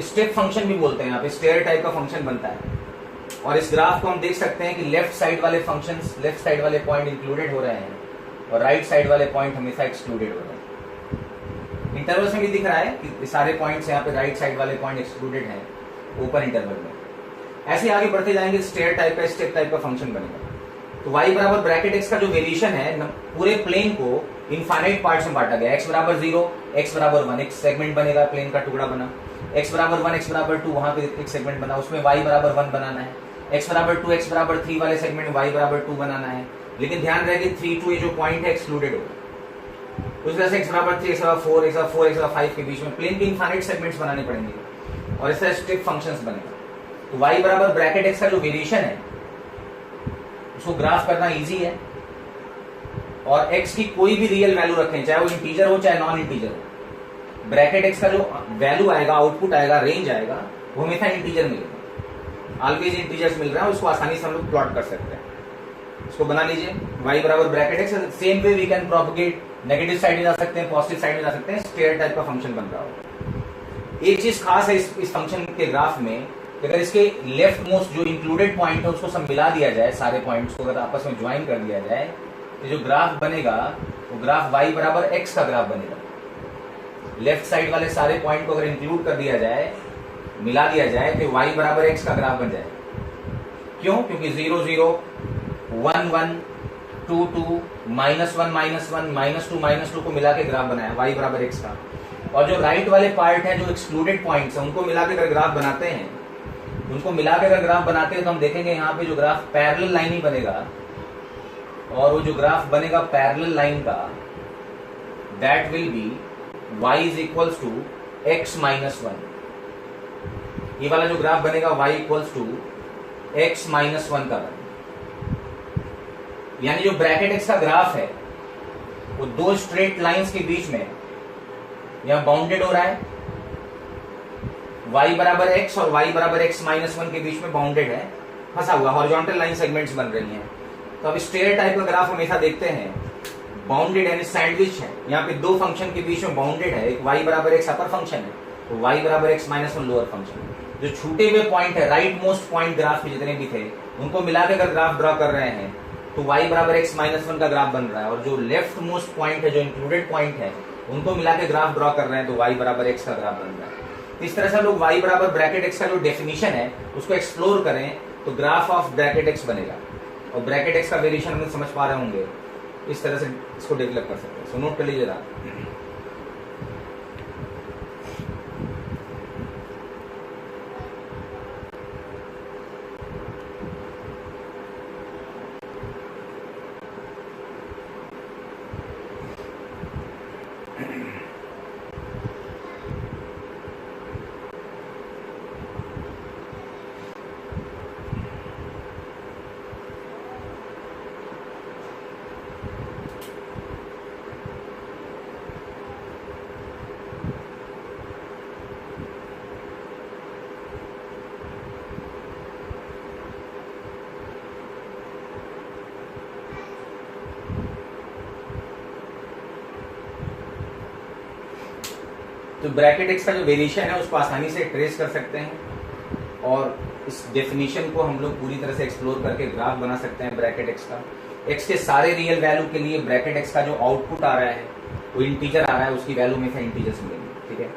Speaker 1: स्टेप फंक्शन भी बोलते हैं, यहाँ पे स्टेयर टाइप का फंक्शन बनता है। और इस ग्राफ को हम देख सकते हैं कि लेफ्ट साइड वाले फंक्शंस, लेफ्ट साइड वाले पॉइंट इंक्लूडेड हो रहे हैं और राइट साइड वाले पॉइंट हमेशा एक्सक्लूडेड हो रहे हैं। इंटरवल्स में भी दिख रहा है कि सारे पॉइंट्स यहाँ पे राइट साइड वाले पॉइंट एक्सक्लूडेड हैं ओपन इंटरवल में। ऐसे आगे बढ़ते जाएंगे, स्टेयर टाइप का, स्टेप टाइप का फंक्शन बनेगा। तो y बराबर ब्रैकेट x का जो वेरिएशन है, पूरे प्लेन को इनफाइनाइट पार्ट्स में बांटा गया। x बराबर 0, x बराबर 1 एक सेगमेंट बनेगा, प्लेन का टुकड़ा बना। x बराबर 1, x बराबर 2 वहां पे एक सेगमेंट बना, उसमें y बराबर 1 बनाना है। x बराबर 2, x बराबर 3 वाले सेगमेंट y बराबर 2 बनाना है। लेकिन ध्यान रहे कि 3 2 ये जो पॉइंट है एक्सक्लूडेड होगा। उस तरह से x बराबर 3, x बराबर 4, x बराबर 4, x बराबर 5 के बीच में प्लेन के इनफाइनाइट सेगमेंट्स बनाने पड़ेंगे और इस तरह स्टेप फंक्शंस बनेगा। तो y बराबर ब्रैकेट x का जो वेरिएशन है उसको ग्राफ करना इजी है। और x की कोई भी रियल वैल्यू रखें, चाहे वो इंटीजर हो चाहे नॉन इंटीजर हो, ब्रैकेट x का जो वैल्यू आएगा, आउटपुट आएगा, रेंज आएगा, वो हमेशा इंटीजर मिलेगा। ऑलवेज इंटीजर्स मिल रहा है, उसको आसानी से हम लोग प्लॉट कर सकते हैं। इसको बना लीजिए, y बराबर bracket x। Same way we can propagate, negative side में जा सकते हैं, पॉजिटिव साइड में जा सकते हैं, स्टेयर टाइप का फंक्शन बन रहा हो। एक चीज खास है इस फंक्शन के ग्राफ में, अगर इसके लेफ्ट मोस्ट जो इंक्लूडेड पॉइंट है उसको सब मिला दिया जाए, सारे पॉइंट्स को अगर आपस में ज्वाइन कर दिया जाए, तो जो ग्राफ बनेगा वो ग्राफ y बराबर x का ग्राफ बनेगा। लेफ्ट साइड वाले सारे पॉइंट को अगर इंक्लूड कर दिया जाए, मिला दिया जाए, तो y बराबर x का ग्राफ बन जाए। क्यों? क्योंकि 0 0 1 1 2 2 -1 -1 -2 को मिला के ग्राफ बनाया y बराबर x का। और जो राइट वाले पार्ट है, जो एक्सक्लूडेड पॉइंट्स है, उनको मिला के अगर ग्राफ बनाते हैं, उनको मिला के अगर ग्राफ बनाते हैं, तो हम देखेंगे यहाँ पे जो ग्राफ पैरेलल लाइन ही बनेगा, और वो जो ग्राफ बनेगा पैरेलल लाइन का, that will be y is equals to x minus 1। ये वाला जो ग्राफ बनेगा y equals to x minus 1 का बनेगा। यानी जो ब्रैकेट x का ग्राफ है वो दो स्ट्रेट लाइंस के बीच में यहां बाउंडेड हो रहा है, y बराबर x और y बराबर x माइनस 1 के बीच में बाउंडेड है, फंसा हुआ, हॉरिजॉन्टल लाइन सेगमेंट्स बन रही हैं। तो अब स्टेयर टाइप का ग्राफ हमेशा देखते हैं, बाउंडेड यानी सैंडविच है। यहाँ पे दो फंक्शन के बीच में बाउंडेड है, एक y बराबर x अपर फंक्शन है, तो y बराबर x माइनस 1 लोअर फंक्शन है। जो छूटे हुए पॉइंट है, राइट मोस्ट पॉइंट ग्राफ के जितने भी थे, उनको मिला के अगर ग्राफ ड्रॉ कर रहे हैं, तो y बराबर x माइनस 1 का ग्राफ बन रहा है। और जो लेफ्ट मोस्ट पॉइंट है, जो इंक्लूडेड पॉइंट है, उनको मिला के ग्राफ ड्रॉ कर रहे हैं, तो y बराबर x का ग्राफ बन रहा है। इस तरह से हम लोग y बराबर ब्रैकेट x का जो डेफिनेशन है उसको एक्सप्लोर करें, तो ग्राफ ऑफ ब्रैकेट x बनेगा। और ब्रैकेट x का वेरिएशन हम समझ पा रहे होंगे, इस तरह से इसको डेवलप कर सकते हैं। सो नोट कर लीजिएगा। तो ब्रैकेट एक्स का जो वेरिएशन है उसको आसानी से ट्रेस कर सकते हैं और इस डेफिनेशन को हम लोग पूरी तरह से एक्सप्लोर करके ग्राफ बना सकते हैं ब्रैकेट एक्स का। एक्स के सारे रियल वैल्यू के लिए ब्रैकेट एक्स का जो आउटपुट आ रहा है वो इंटीजर आ रहा है, उसकी वैल्यू में से इंटीजर्स मिलेंगे। ठीक है,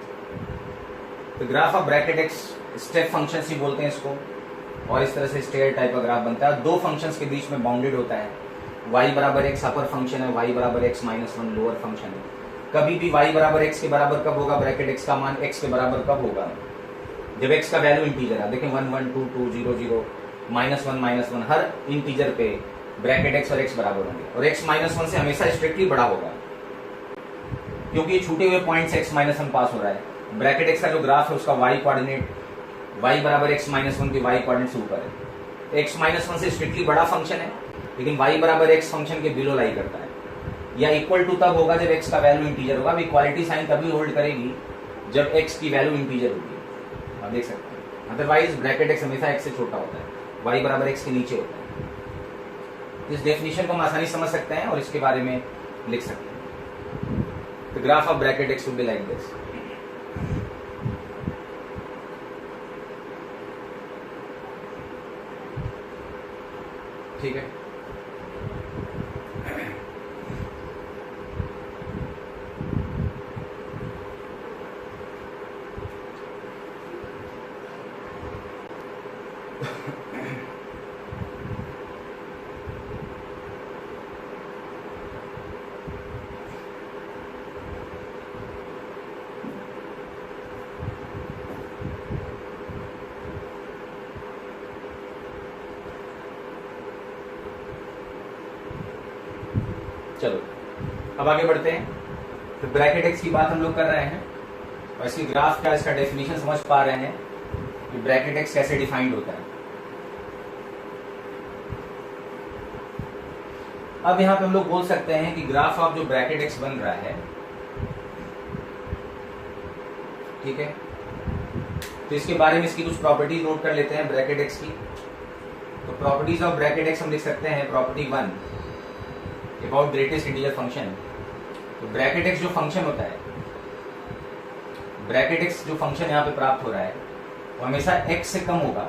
Speaker 1: तो graph of bracket X step function ही बोलते हैं इसको, और इस तरह से स्टेयर टाइप का ग्राफ बनता है। दो फंक्शंस के बीच में बाउंडेड होता है। y बराबर एक्स अपर फंक्शन है, y बराबर x minus one lower function है। कभी भी y बराबर एक्स के बराबर कब होगा, ब्रैकेट एक्स का मान x के बराबर कब होगा, जब x का वैल्यू इंटीजर है। देखें 1 1 2 2 0 0 -1 -1 हर इंटीजर पे ब्रैकेट x और x बराबर होंगे, और x -1 से हमेशा स्ट्रिक्टली बड़ा होगा क्योंकि ये छूटे हुए पॉइंट से x -1 पास हो रहा है। ब्रैकेट x का जो ग्राफ है उसका y कोऑर्डिनेट y बराबर x -1 के y कोऑर्डिनेट से ऊपर है। x -1 से स्ट्रिक्टली बड़ा फंक्शन है, लेकिन y बराबर x फंक्शन के बिलो लाई करता है, या इक्वल टू तब होगा जब x का वैल्यू इंटीजर होगा। अब इक्वालिटी साइन तभी होल्ड करेगी जब x की वैल्यू इंटीजर होगी, आप देख सकते हैं। अदरवाइज ब्रैकेट x हमेशा x से छोटा होता है, y बराबर x के नीचे होता है। इस डेफिनेशन को हम आसानी समझ सकते हैं और इसके बारे में लिख सकते हैं। The graph of bracket x will be like this. ठीक है, चलो अब आगे बढ़ते हैं। तो ब्रैकेट एक्स की बात हम लोग कर रहे हैं और इसकी ग्राफ का, इसका डेफिनेशन समझ पा रहे हैं कि ब्रैकेट एक्स कैसे डिफाइंड होता है। अब यहां पे हम लोग बोल सकते हैं कि ग्राफ ऑफ जो ब्रैकेट एक्स बन रहा है, ठीक है, तो इसके बारे में इसकी कुछ प्रॉपर्टीज नोट कर लेते हैं ब्रैकेट एक्स की। तो प्रॉपर्टीज ऑफ ब्रैकेट एक्स हम लिख सकते हैं property 1 about greatest integer function. तो ब्रैकेट एक्स जो फंक्शन होता है, ब्रैकेट एक्स जो फंक्शन यहाँ पे प्राप्त हो रहा है वो हमेशा x से कम होगा,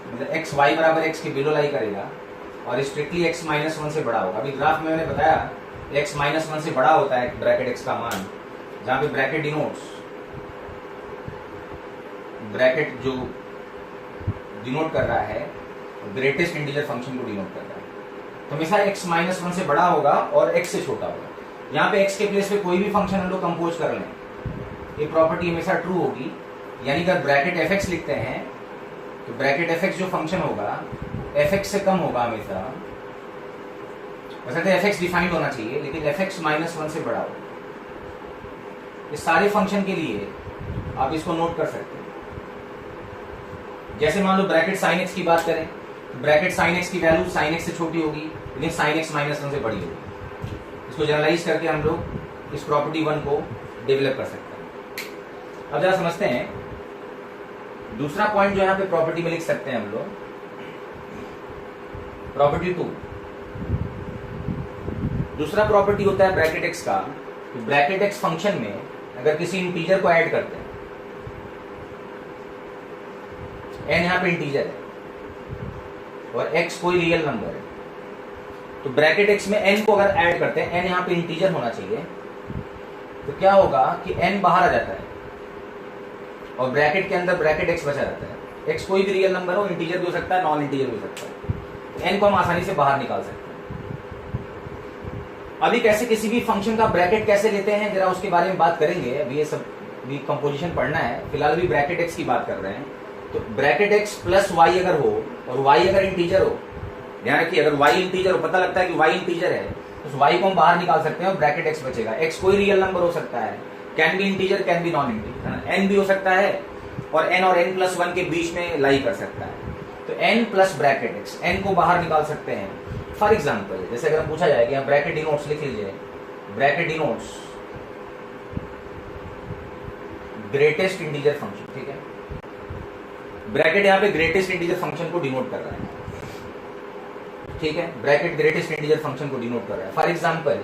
Speaker 1: मतलब x y बराबर x के बिलो लाई करेगा और स्ट्रिक्टली x -1 से बड़ा होगा। अभी ग्राफ में मैंने बताया x -1 से बड़ा होता है ब्रैकेट x का मान, जहां पे ब्रैकेट डिनोट्स, ब्रैकेट जो डिनोट कर रहा है ग्रेटेस्ट इंटीजर फंक्शन को डिनोट कर रहा है। तो हमेशा x -1 से बड़ा होगा और x से छोटा होगा। यहाँ पे x के प्लेस पे कोई भी फंक्शन हम लोग कंपोज कर लें, ये प्रॉपर्टी हमेशा ट्रू होगी। यानी अगर ब्रैकेट fx लिखते हैं तो ब्रैकेट fx जो फंक्शन होगा fx से कम होगा हमेशा। वैसे fx डिफाइंड होना चाहिए, लेकिन fx -1 से बड़ा होगा। इस सारे फंक्शन के लिए आप इसको नोट कर सकते हैं। जैसे मान लो ब्रैकेट sin x की बात करें, ब्रैकेट sin x की वैल्यू sin x से छोटी होगी, लेकिन sin x -1 से बड़ी होगी। इसको जनरलाइज करके हम लोग इस प्रॉपर्टी 1 को डेवलप कर सकते हैं। अब जरा समझते हैं दूसरा पॉइंट जो यहाँ पे प्रॉपर्टी में लिख सकते हैं हम लोग, प्रॉपर्टी 2। दूसरा प्रॉपर्टी होता है ब्रैकेट x का, ब्रैकेट x फंक्शन में अगर किसी इंटीजर को ऐड करते हैं, n यहाँ पे इंटीजर है और x कोई रियल नंबर है, तो ब्रैकेट x में n को अगर ऐड करते हैं, n यहाँ पे इंटीजर होना चाहिए, तो क्या होगा कि n बाहर आ जाता है और ब्रैकेट के अंदर ब्रैकेट x बचा रहता है। x कोई भी रियल नंबर हो, इंटीजर भी हो सकता है, नॉन इंटीजर भी हो सकता है, तो n को हम आसानी से बाहर निकाल सकते हैं। अभी कैसे किसी भी फंक्शन का ब्रैकेट कैसे लेते हैं जरा उसके बारे में बात करेंगे। अभी ये सब भी कंपोजिशन पढ़ना है, फिलहाल भी ब्रैकेट x की बात कर रहे हैं। तो ब्रैकेट x प्लस y अगर हो और y अगर इंटीजर हो, ध्यान रखिए, अगर y इंटीजर हो, पता लगता है कि y इंटीजर है उस y को हम बाहर निकाल सकते हैं और ब्रैकेट x बचेगा। x कोई रियल नंबर हो सकता है, can be integer, can be non integer, n भी हो सकता है और n और n+1 के बीच में लाई कर सकता है। तो n plus bracket x, n को बाहर निकाल सकते हैं। फॉर एग्जाम्पल जैसे अगर पूछा जाए कि ब्रैकेट डिनोट्स, लिख लीजिए bracket denotes greatest integer function, ठीक है। ब्रैकेट यहाँ पे ग्रेटेस्ट इंटीजर फंक्शन को डिनोट कर रहा है, ठीक है। ब्रैकेट ग्रेटेस्ट इंटीजर फंक्शन को डिनोट कर रहा है। फॉर एग्जाम्पल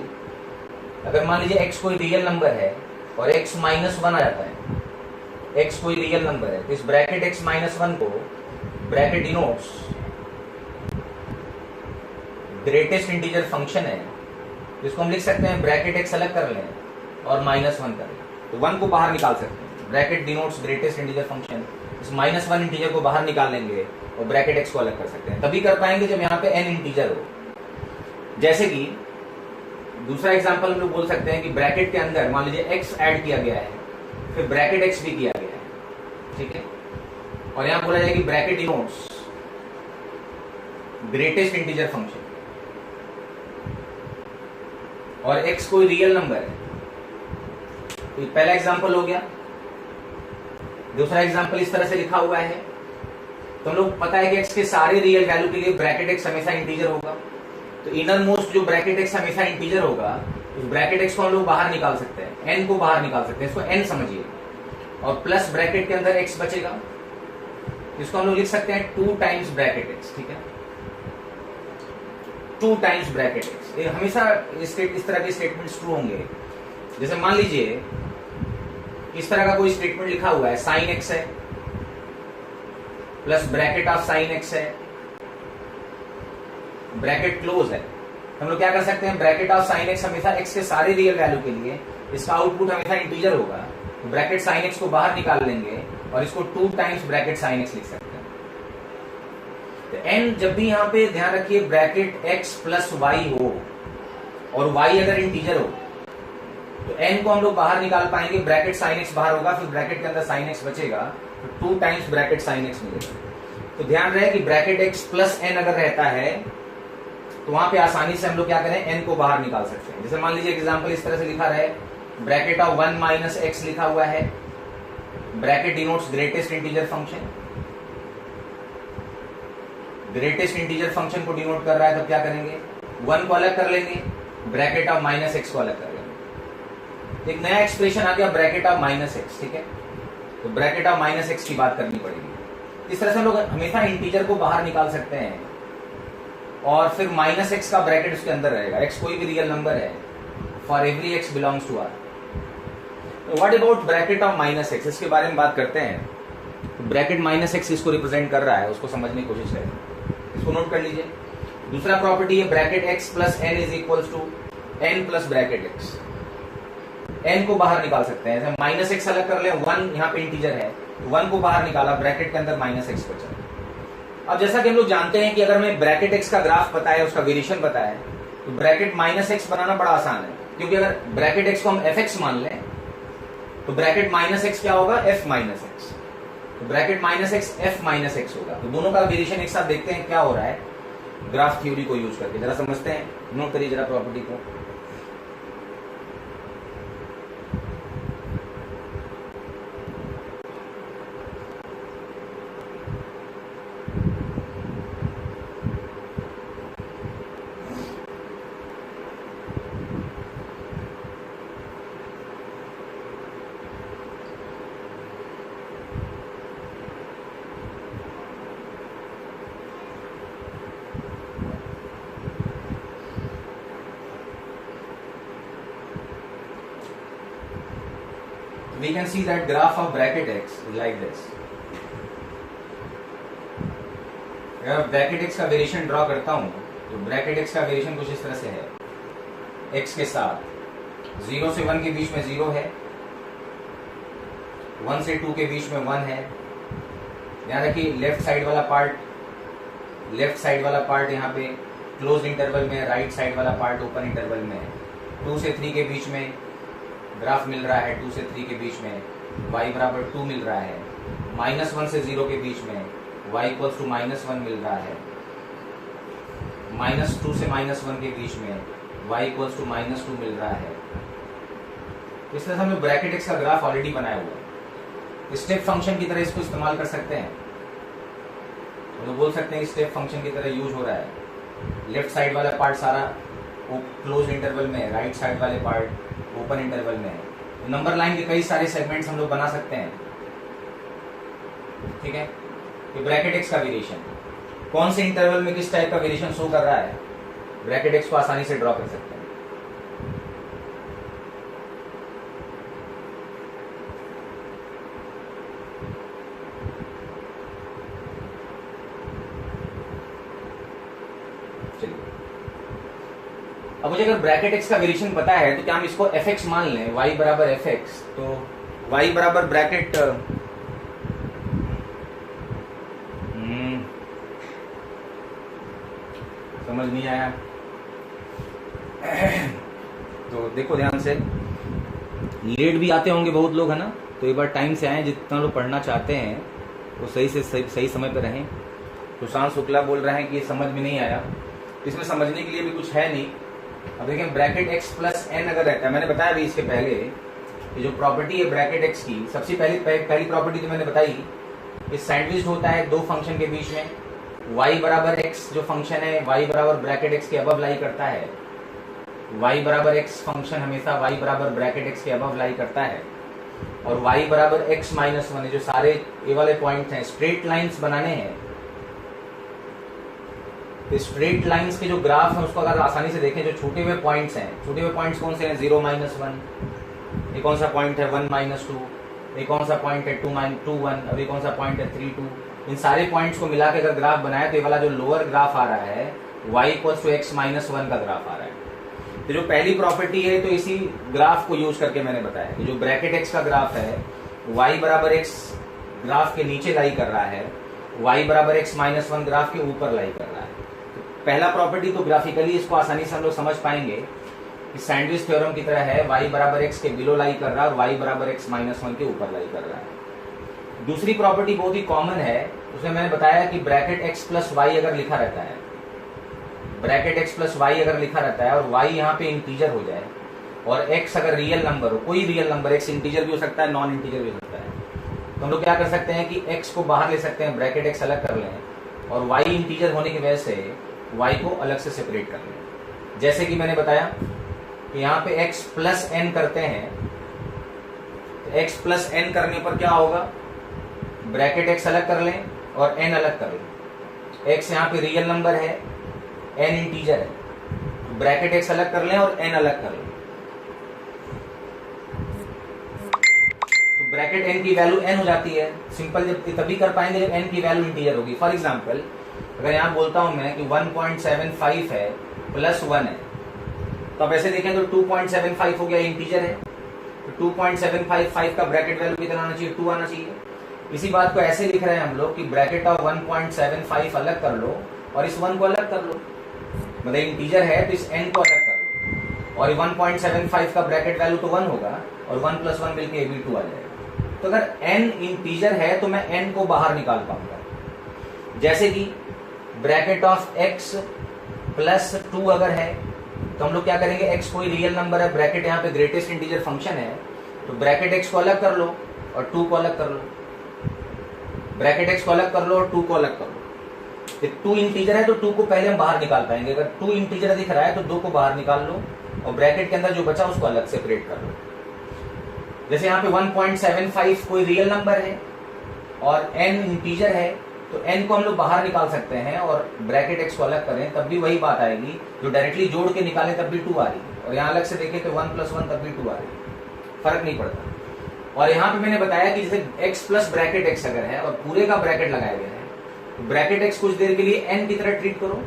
Speaker 1: अगर मान लीजिए x कोई रियल नंबर है और x -1 आ जाता है, x कोई रियल नंबर है, तो इस ब्रैकेट x -1 को bracket denotes greatest integer function है, जिसको हम लिख सकते हैं ब्रैकेट x अलग कर लें और -1 कर लें, तो 1 को बाहर निकाल सकते हैं। Bracket denotes greatest integer function, इस -1 इंटीजर को बाहर निकाल लेंगे और ब्रैकेट x को अलग कर सकते हैं। तभी कर पाएंगे जब यहाँ पे n इंटीजर हो। जैसे कि दूसरा एग्जांपल हम लोग बोल सकते हैं कि ब्रैकेट के अंदर मान लीजिए x ऐड किया गया है, फिर ब्रैकेट x भी किया गया है, ठीक है। और यहां बोला जाए कि bracket denotes greatest integer function और x कोई रियल नंबर है, तो पहला एग्जांपल हो गया। दूसरा एग्जांपल इस तरह से लिखा हुआ है, तो हम लोग पता है कि x के सारे रियल वैल्यू के लिए ब्रैकेट x हमेशा इंटीजर होगा, तो इनर मोस्ट जो ब्रैकेट x हमेशा इंटीजर होगा, उस ब्रैकेट x को हम लोग बाहर निकाल सकते हैं, n को बाहर निकाल सकते हैं, इसको n समझिए, और प्लस ब्रैकेट के अंदर x बचेगा, इसको हम लोग लिख सकते हैं 2 टाइम्स ब्रैकेट x, ठीक है, 2 टाइम्स ब्रैकेट x। ये हमेशा इस तरह के स्टेटमेंट्स ट्रू होंगे। जैसे मान लीजिए इस तरह का कोई स्टेटमेंट लिखा हुआ है, साइन x है plus bracket of sine x है, ब्रैकेट क्लोज है, हम लोग क्या कर सकते हैं, ब्रैकेट ऑफ साइन x हमेशा x के सारे रियल वैल्यू के लिए इसका आउटपुट हमेशा इंटीजर होगा, तो ब्रैकेट साइन x को बाहर निकाल लेंगे और इसको 2 टाइम्स ब्रैकेट साइन x लिख सकते हैं। तो n जब भी यहाँ पे ध्यान रखिए ब्रैकेट x प्लस y हो और y अगर इंटीजर हो, तो n को हम लोग बाहर निकाल पाएंगे, ब्रैकेट साइन x बाहर होगा, फिर ब्रैकेट के अंदर साइन x बचेगा, तो 2 टाइम्स ब्रैकेट साइन x मिलेगा। तो ध्यान रहे कि ब्रैकेट x प्लस n अगर रहता है तो वहां पे आसानी से हम लोग क्या करें, n को बाहर निकाल सकते हैं। जैसे मान लीजिए एग्जांपल इस तरह से लिखा रहे, ब्रैकेट ऑफ 1 माइनस x लिखा हुआ है, bracket denotes greatest integer function, greatest integer function को डिनोट कर रहा है, तब क्या करेंगे, 1 को अलग कर लेंगे, ब्रैकेट ऑफ -x को अलग कर लेंगे, एक नया एक्सप्रेशन आ गया ब्रैकेट ऑफ -x, ठीक है। तो ब्रैकेट ऑफ -x की बात करनी पड़ेगी। इस तरह से हम लोग हमेशा इंटीजर को बाहर निकाल सकते हैं और फिर -x का ब्रैकेट उसके अंदर रहेगा, x कोई भी रियल नंबर है, for every x belongs to R। What about bracket of -x, इसके बारे में बात करते हैं। ब्रैकेट -x इसको रिप्रेजेंट कर रहा है, उसको समझने की कोशिश करें, इसको नोट कर लीजिए। दूसरा प्रॉपर्टी है bracket x plus n is equals to n plus bracket x, n को बाहर निकाल सकते हैं, जैसे -x अलग कर ले, 1 यहाँ पे इंटीजर है, 1 को बाहर निकाला, ब्रैकेट के अंदर -x बचा। अब जैसा कि हम लोग जानते हैं कि अगर मैं ब्रैकेट x का ग्राफ पता है, उसका वेरिएशन पता है, तो ब्रैकेट -x बनाना बड़ा आसान है, क्योंकि अगर ब्रैकेट x को हम fx मान लें तो ब्रैकेट -x क्या होगा, f -x, तो ब्रैकेट -x f -x होगा। तो दोनों का वेरिएशन एक साथ देखते हैं क्या हो रहा है ग्राफ थ्योरी को यूज करके, जरा समझते हैं, नोट करिए जरा प्रॉपर्टी को। We can see that graph of bracket x is like this. अगर ब्रैकेट x का वेरिएशन ड्रॉ करता हूं तो ब्रैकेट x का वेरिएशन कुछ इस तरह से है, x के साथ 0 से 1 के बीच में 0 है, 1 से 2 के बीच में 1 है। ध्यान रखिए लेफ्ट साइड वाला पार्ट यहाँ पे क्लोज इंटरवल में, राइट साइड वाला पार्ट ओपन इंटरवल में है। 2 से 3 के बीच में ग्राफ मिल रहा है, 2 से 3 के बीच में y बराबर 2 मिल रहा है, -1 से 0 के बीच में y इक्वल्स टू -1 मिल रहा है, -2 से -1 के बीच में y इक्वल्स टू -2 मिल रहा है। इस तरह से हमने ब्रैकेट x का ग्राफ ऑलरेडी बनाया हुआ है। स्टेप फंक्शन की तरह इसको इस्तेमाल कर सकते हैं, तो बोल सकते हैं स्टेप फंक्शन की तरह यूज हो रहा है। लेफ्ट साइड वाला पार्ट सारा क्लोज इंटरवल में है, राइट साइड वाले पार्ट ओपन इंटरवल में है। नंबर लाइन के कई सारे सेगमेंट्स हम लोग बना सकते हैं, ठीक है। ये ब्रैकेट एक्स का वेरिएशन कौन से इंटरवल में किस टाइप का वेरिएशन शो कर रहा है, ब्रैकेट एक्स को आसानी से ड्रॉ कर सकते हैं। अब मुझे अगर ब्रैकेट एक्स का वेरिएशन पता है तो क्या हम इसको एफ एक्स मान लें, y बराबर एफ एक्स, तो y बराबर ब्रैकेट समझ नहीं आया। तो देखो ध्यान से, लेट भी आते होंगे बहुत लोग, है ना, तो एक बार टाइम से आए, जितना लोग पढ़ना चाहते हैं वो सही समय पे रहें। सुशांत शुक्ला बोल रहे हैं कि ये समझ में नहीं आया, तो इसमें समझने के लिए भी कुछ है नहीं। अब देखें ब्रैकेट x प्लस एन अगर रहता है, मैंने बताया अभी इसके पहले कि जो प्रॉपर्टी है ब्रैकेट x की, सबसे पहली प्रॉपर्टी तो मैंने बताई, ये सैंडविच होता है दो फंक्शन के बीच में। y बराबर x जो फंक्शन है, y बराबर ब्रैकेट x के अबव लाई करता है। y बराबर x फंक्शन हमेशा y बराबर ब्रैकेट x के अबव लाई करता है। और y बराबर x माइनस 1 जो सारे ये वाले पॉइंट हैं, स्ट्रेट लाइंस बनाने हैं। स्ट्रेट लाइंस के जो ग्राफ है उसको अगर आसानी से देखें, जो छूटे हुए पॉइंट्स हैं, छूटे हुए पॉइंट्स कौन से हैं, 0 -1, ये कौन सा पॉइंट है 1 -2, ये कौन सा पॉइंट है 2 1, और ये कौन सा पॉइंट है 3 2। इन सारे पॉइंट्स को मिला के अगर ग्राफ बनाया तो ये वाला जो लोअर ग्राफ आ रहा है y इक्वल्स टू x -1 का ग्राफ आ रहा है। तो जो पहली प्रॉपर्टी है तो इसी ग्राफ को यूज करके मैंने बताया कि जो ब्रैकेट x का ग्राफ है, y बराबर x ग्राफ के नीचे लाई कर रहा है, y बराबर x -1 ग्राफ के ऊपर लाई कर रहा है। पहला प्रॉपर्टी तो ग्राफिकली इसको आसानी से हम लोग समझ पाएंगे कि सैंडविच थ्योरम की तरह है, y बराबर x के बिलो लाई कर रहा है और y बराबर x -1 के ऊपर लाई कर रहा है। दूसरी प्रॉपर्टी बहुत ही कॉमन है, उसमें मैंने बताया कि ब्रैकेट x प्लस वाई अगर लिखा रहता है, ब्रैकेट x प्लस वाई अगर लिखा रहता है और y यहाँ पे इंटीजर हो जाए और x अगर रियल नंबर हो, कोई रियल नंबर, x इंटीजर भी हो सकता है, नॉन इंटीजर भी हो सकता है, तो हम लोग क्या कर सकते हैं कि x को बाहर ले सकते हैं, ब्रैकेट x अलग कर लें और y इंटीजर होने की वजह से y को अलग से सेपरेट कर लें। जैसे कि मैंने बताया कि यहाँ पे x प्लस एन करते हैं, तो x प्लस एन करने पर क्या होगा, ब्रैकेट x अलग कर लें और n अलग कर लें। x यहाँ पे रियल नंबर है, n इंटीजर है, तो ब्रैकेट x अलग कर लें और n अलग कर लें, तो ब्रैकेट n की वैल्यू n हो जाती है। सिंपल जब तभी कर पाएंगे जब n की वैल्यू इंटीजर होगी। फॉर एग्जाम्पल अगर यहाँ बोलता हूं मैं कि 1.75 है प्लस 1 है, तो अब ऐसे देखें तो 2.75 हो गया, इंटीजर है, तो 2.755 का ब्रैकेट वैल्यू कितना आना चाहिए, 2 आना चाहिए। इसी बात को ऐसे लिख रहे हैं हम लोग कि ब्रैकेट ऑफ 1.75 अलग कर लो और इस 1 को अलग कर लो, मतलब इंटीजर है तो इस n को अलग कर लो, और 1.75 का ब्रैकेट वैल्यू तो 1 होगा और 1 + 1 मिलकर भी 2 आ जाएगा। तो अगर n इंटीजर है तो मैं n को बाहर निकाल पाऊंगा। जैसे कि ब्रैकेट ऑफ x प्लस 2 अगर है तो हम लोग क्या करेंगे, x कोई रियल नंबर है, ब्रैकेट यहाँ पे ग्रेटेस्ट इंटीजर फंक्शन है, तो ब्रैकेट x को अलग कर लो और 2 को अलग कर लो, ब्रैकेट x को अलग कर लो और 2 को अलग कर लो। 2 इंटीजर है तो 2 को पहले हम बाहर निकाल पाएंगे, अगर 2 इंटीजर दिख रहा है तो 2 को बाहर निकाल लो और ब्रैकेट के अंदर जो बचा उसको अलग सेपरेट कर लो। जैसे यहाँ पे 1.75 कोई रियल नंबर है और n इंटीजर है, तो n को हम लोग बाहर निकाल सकते हैं और ब्रैकेट x को अलग करें तब भी वही बात आएगी, जो डायरेक्टली जोड़ के निकालें तब भी 2 आ रही है, और यहाँ अलग से देखें तो 1 + 1 तब भी 2 आ रही है, फर्क नहीं पड़ता। और यहाँ पे मैंने बताया कि जैसे x प्लस ब्रैकेट x अगर है और पूरे का ब्रैकेट लगाया गया है, तो ब्रैकेट x कुछ देर के लिए n की तरह ट्रीट करो।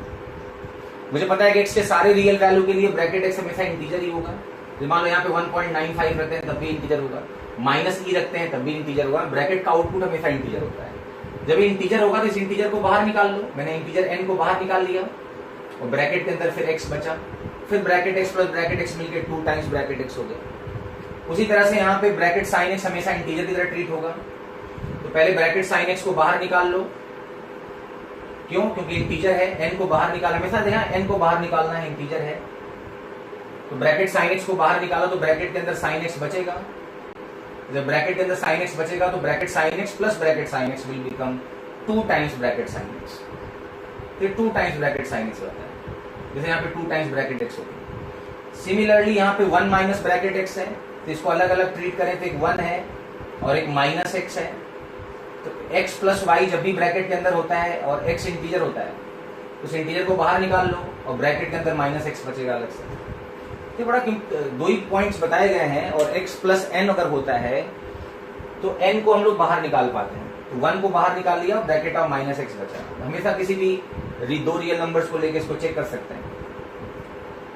Speaker 1: मुझे पता है कि x के सारे रियल वैल्यू के लिए ब्रैकेट x हमेशा इंटीजर ही होगा। मान लो यहाँ पे 1.95 रखते हैं तब भी इंटीजर होगा, -e रखते हैं तब भी इंटीजर होगा, ब्रैकेट का आउटपुट हमेशा इंटीजर होता है। जब ये इंटीजर होगा तो इस इंटीजर को बाहर निकाल लो, मैंने इंटीजर n को बाहर निकाल लिया और ब्रैकेट के अंदर फिर x बचा, फिर bracket x plus bracket x मिलकर 2 टाइम्स ब्रैकेट x हो गया। उसी तरह से यहाँ पे ब्रैकेट साइन x हमेशा इंटीजर की तरह ट्रीट होगा, तो पहले ब्रैकेट साइन x को बाहर निकाल लो, क्यों, क्योंकि इंटीजर है, n को बाहर निकाल, हमेशा यहाँ n को बाहर निकालना है, इंटीजर है, तो ब्रैकेट साइन एक्स को बाहर निकालो तो ब्रैकेट के अंदर साइन एक्स बचेगा। जब ब्रैकेट के अंदर साइन एक्स बचेगा तो bracket sine X plus bracket sine x will become 2 times bracket sine x. तो 2 टाइम्स ब्रैकेट साइन एक्स होता है, जैसे यहाँ पे 2 टाइम्स ब्रैकेट एक्स होता है। सिमिलरली यहाँ पे 1 माइनस ब्रैकेट एक्स है, तो इसको अलग अलग ट्रीट करें तो एक 1 है और एक माइनस एक्स है। तो x प्लस वाई जब भी ब्रैकेट के अंदर होता है और x इंटीजर होता है, उस इंटीजर को बाहर निकाल लो और ब्रैकेट के अंदर माइनस एक्स बचेगा अलग से। ये बड़ा 2 ही पॉइंट्स बताए गए हैं, और x प्लस n अगर होता है तो n को हम लोग बाहर निकाल पाते हैं। तो 1 को बाहर निकाल लिया, ब्रैकेट ऑफ माइनस एक्स बचा। हमेशा किसी भी 2 रियल नंबर्स को लेकर इसको चेक कर सकते हैं।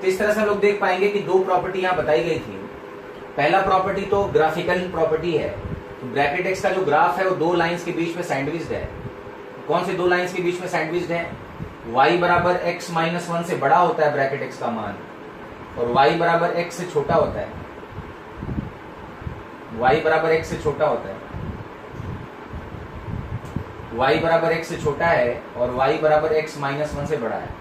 Speaker 1: तो इस तरह से हम लोग देख पाएंगे कि 2 प्रॉपर्टी यहाँ बताई गई थी। पहला प्रॉपर्टी तो ग्राफिकल प्रॉपर्टी है, तो ब्रैकेट एक्स का जो ग्राफ है वो 2 लाइंस के बीच में सैंडविच्ड है। कौन से 2 लाइंस के बीच में सैंडविच्ड है? y बराबर x माइनस 1 से बड़ा होता है ब्रैकेट x का मान, और y बराबर x से छोटा होता है। y बराबर x से छोटा होता है, y बराबर x से छोटा है और y बराबर x माइनस 1 से बड़ा है।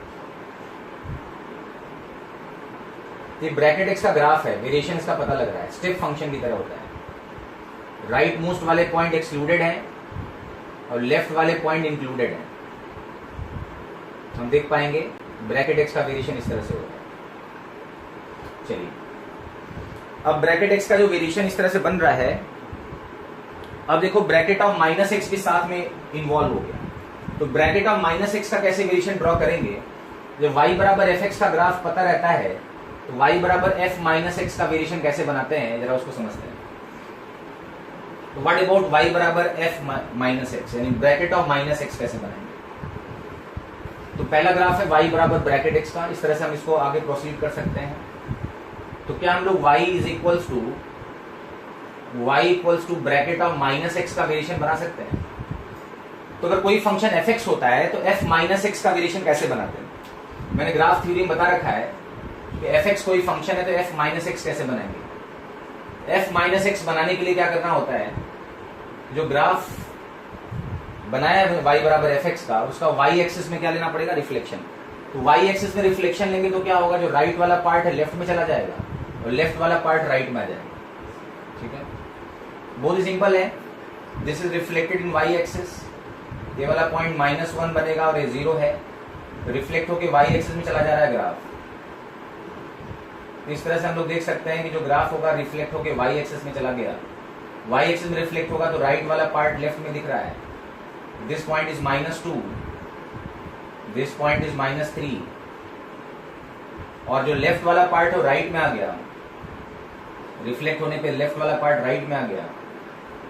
Speaker 1: ये ब्रैकेट एक्स का ग्राफ है, वेरिएशन इसका पता लग रहा है, स्टेप फंक्शन की तरह होता है। राइट मोस्ट वाले पॉइंट एक्सक्लूडेड हैं और लेफ्ट वाले पॉइंट इंक्लूडेड हैं। हम देख पाएंगे ब्रैकेट एक्स का वेरिएशन इस तरह से होता है। चलिए, अब ब्रैकेट एक्स का जो वेरिएशन इस तरह से बन रहा है, अब देखो ब्रैकेट ऑफ माइनस एक्स भी साथ में इन्वॉल्व हो गया। तो ब्रैकेट ऑफ माइनस एक्स का कैसे वेरिएशन ड्रॉ करेंगे? जब y बराबर एफ एक्स का ग्राफ पता रहता है तो y बराबर एफ माइनस एक्स का वेरिएशन कैसे बनाते हैं, जरा उसको समझते हैं। तो व्हाट अबाउट y बराबर एफ माइनस एक्स, यानी ब्रैकेट ऑफ माइनस एक्स कैसे बनाएंगे? तो पहला ग्राफ है y बराबर ब्रैकेट x का, इस तरह से हम इसको आगे प्रोसीड कर सकते हैं। तो क्या हम लोग y is equals to bracket of minus x का वेरिएशन बना सकते हैं? तो अगर कोई फंक्शन f(x) होता है तो f माइनस एक्स का वेरिएशन कैसे बनाते हैं? मैंने ग्राफ थ्योरी में बता रखा है कि f(x) कोई फंक्शन है तो f माइनस एक्स कैसे बनाएंगे। f माइनस एक्स बनाने के लिए क्या करना होता है, जो ग्राफ बनाया है y बराबर fx का, उसका y एक्सिस में क्या लेना पड़ेगा, रिफ्लेक्शन। तो y एक्सिस में रिफ्लेक्शन लेंगे तो क्या होगा, जो राइट वाला पार्ट है लेफ्ट में चला जाएगा और लेफ्ट वाला पार्ट राइट में आ जाएगा। ठीक है, बहुत ही सिंपल है। This is reflected in y axis, ये वाला पॉइंट -1 बनेगा और ये 0 है, रिफ्लेक्ट होके y एक्सिस में चला जा रहा है ग्राफ। तो इस तरह से हम लोग देख सकते हैं कि जो ग्राफ होगा रिफ्लेक्ट होके y एक्सिस में चला गया, y एक्सिस में रिफ्लेक्ट होगा तो राइट वाला पार्ट लेफ्ट में दिख रहा है। This point is -2, this point is -3, और जो लेफ्ट वाला पार्ट है वो राइट में आ गया, रिफ्लेक्ट होने पे लेफ्ट वाला पार्ट राइट में आ गया।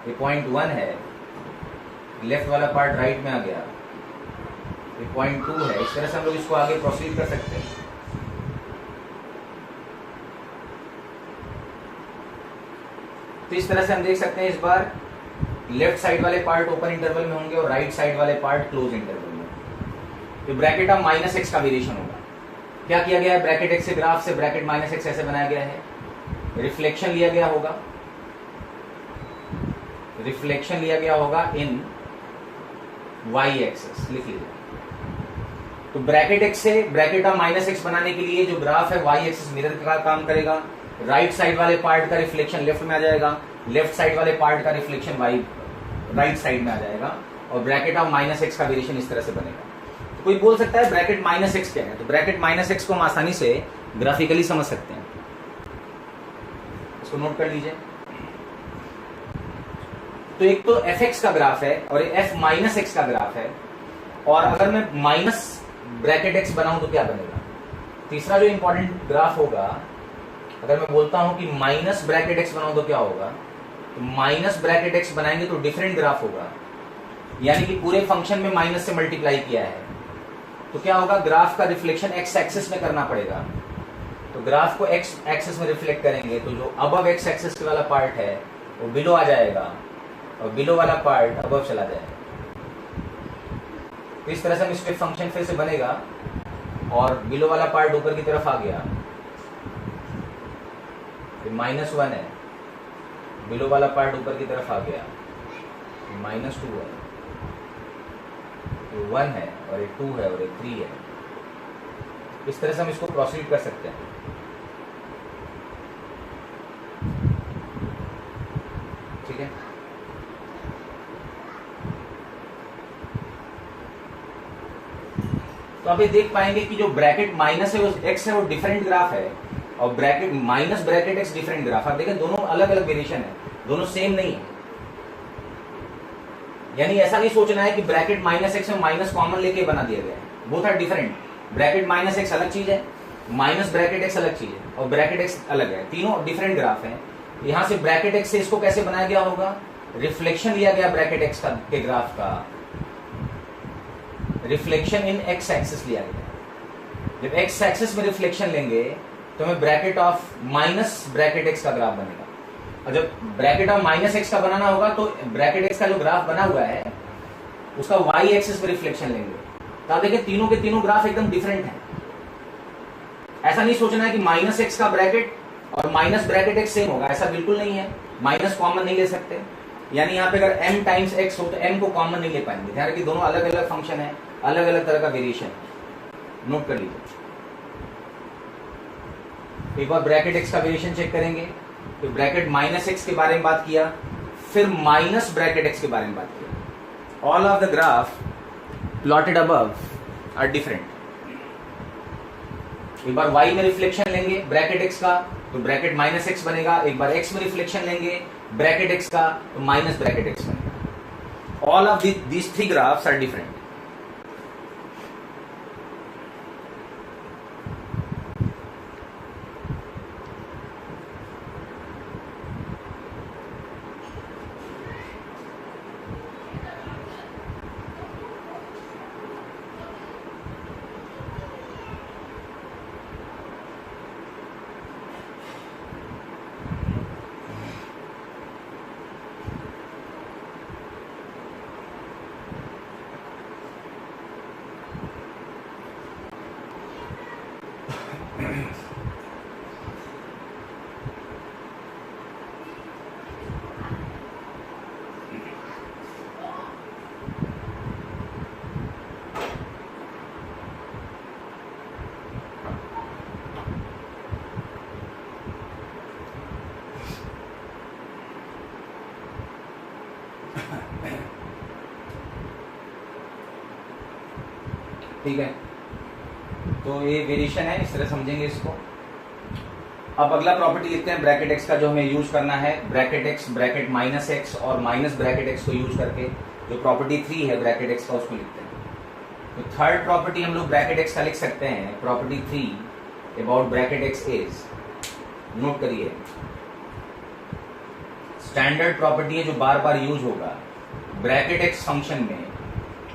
Speaker 1: ये पॉइंट 1 है, लेफ्ट वाला पार्ट राइट में आ गया। ये पॉइंट 2 है। इस तरह से हम लोग इसको आगे प्रोसीड कर सकते हैं। तो इस तरह से हम देख सकते हैं, इस बार लेफ्ट साइड वाले पार्ट ओपन इंटरवल में होंगे और राइट साइड वाले पार्ट क्लोज इंटरवल में। तो ब्रैकेट ऑफ माइनस एक्स का वेरिएशन होगा। क्या किया गया है, ब्रैकेट एक्स से ग्राफ से ब्रैकेट माइनस एक्स ऐसे बनाया गया है, रिफ्लेक्शन लिया गया होगा, रिफ्लेक्शन लिया गया होगा इन वाई एक्सिस, लिख लीजिए। तो ब्रैकेट एक्स से ब्रैकेट ऑफ माइनस एक्स बनाने के लिए जो ग्राफ है वाई एक्सिस मिरर का काम करेगा। राइट साइड वाले पार्ट का रिफ्लेक्शन लेफ्ट में आ जाएगा, लेफ्ट साइड वाले पार्ट का रिफ्लेक्शन वाई राइट साइड में आ जाएगा, और ब्रैकेट ऑफ माइनस एक्स का वेरिएशन इस तरह से बनेगा। तो कोई बोल सकता है ब्रैकेट माइनस एक्स क्या है, तो ब्रैकेट माइनस एक्स को हम आसानी से ग्राफिकली समझ सकते हैं। इसको नोट कर लीजिए। तो एक तो एफ एक्स का ग्राफ है और एक एफ माइनस एक्स का ग्राफ है, और अगर मैं माइनस ब्रैकेट एक्स बनाऊं तो क्या बनेगा। तीसरा जो इंपॉर्टेंट ग्राफ होगा, अगर मैं बोलता हूं कि माइनस ब्रैकेट एक्स बनाऊं तो क्या होगा, तो माइनस ब्रैकेट एक्स बनाएंगे तो डिफरेंट ग्राफ होगा, यानी कि पूरे फंक्शन में माइनस से मल्टीप्लाई किया है। तो क्या होगा, ग्राफ का रिफ्लेक्शन एक्स एक्सिस में करना पड़ेगा। तो ग्राफ को एक्स एक्सिस में रिफ्लेक्ट करेंगे तो जो अबव एक्स एक्सिस वाला पार्ट है वो बिलो आ जाएगा और बिलो वाला पार्ट अबव चला जाएगा। तो इस तरह से हम स्टेप फंक्शन फिर से बनेगा और बिलो वाला पार्ट ऊपर की तरफ आ गया, -1 है, बिलो वाला पार्ट ऊपर की तरफ आ गया, -2 है, ये 1 है और ये 2 है और ये 3 है। इस तरह से हम इसको प्रोसीड कर सकते हैं। ठीक है। तो आप ये देख पाएंगे कि जो ब्रैकेट माइनस है वो एक्स है वो डिफरेंट ग्राफ है, और bracket minus bracket x different graph. आप देखें दोनों अलग अलग वेरिएशन है, दोनों सेम नहीं है। यानी ऐसा नहीं सोचना है कि ब्रैकेट माइनस एक्स में माइनस कॉमन लेके बना दिया गया है, both are different. Bracket minus x अलग चीज है, माइनस ब्रैकेट एक्स अलग चीज है, और ब्रैकेट एक्स अलग है, तीनों डिफरेंट ग्राफ है। यहां से ब्रैकेट एक्स से इसको कैसे बनाया गया होगा, रिफ्लेक्शन लिया गया ब्रैकेट एक्स का के ग्राफ का, रिफ्लेक्शन इन एक्स एक्सिस लिया गया। जब एक्स एक्सिस में रिफ्लेक्शन लेंगे तो हमें bracket of minus bracket x का ग्राफ बनेगा, और जब ब्रैकेट ऑफ माइनस एक्स का बनाना होगा तो ब्रैकेट एक्स का जो ग्राफ बना हुआ है उसका वाई एक्सिस में रिफ्लेक्शन लेंगे। तो आप देखिए तीनों के तीनों ग्राफ एकदम डिफरेंट हैं। ऐसा नहीं सोचना है कि माइनस एक्स का ब्रैकेट और माइनस ब्रैकेट एक्स सेम होगा, ऐसा बिल्कुल नहीं है। माइनस कॉमन नहीं ले सकते, यानी यहाँ पे अगर m टाइम्स x हो तो m को कॉमन नहीं ले पाएंगे। ध्यान रखिए दोनों अलग अलग फंक्शन है, अलग अलग तरह का वेरिएशन, नोट कर लीजिए। एक बार ब्रैकेट x का वेरिएशन चेक करेंगे, तो ब्रैकेट माइनस एक्स के बारे में बात किया, फिर माइनस ब्रैकेट एक्स के बारे में बात किया। All of the graph plotted above are different. एक बार y में रिफ्लेक्शन लेंगे ब्रैकेट x का तो ब्रैकेट माइनस एक्स बनेगा, एक बार x में रिफ्लेक्शन लेंगे ब्रैकेट x का तो माइनस ब्रैकेट x बनेगा। All of these three graphs are different. ठीक है, तो ये वेरिएशन है, इस तरह समझेंगे इसको। अब अगला प्रॉपर्टी लिखते हैं ब्रैकेट एक्स का, जो हमें यूज करना है bracket x, bracket minus x और माइनस ब्रैकेट एक्स को यूज करके जो प्रॉपर्टी 3 है ब्रैकेट एक्स का उसको लिखते हैं। तो थर्ड प्रॉपर्टी हम लोग ब्रैकेट एक्स का लिख सकते हैं, property 3 about bracket x is, note करिए, स्टैंडर्ड प्रॉपर्टी है जो बार बार यूज होगा ब्रैकेट एक्स फंक्शन में।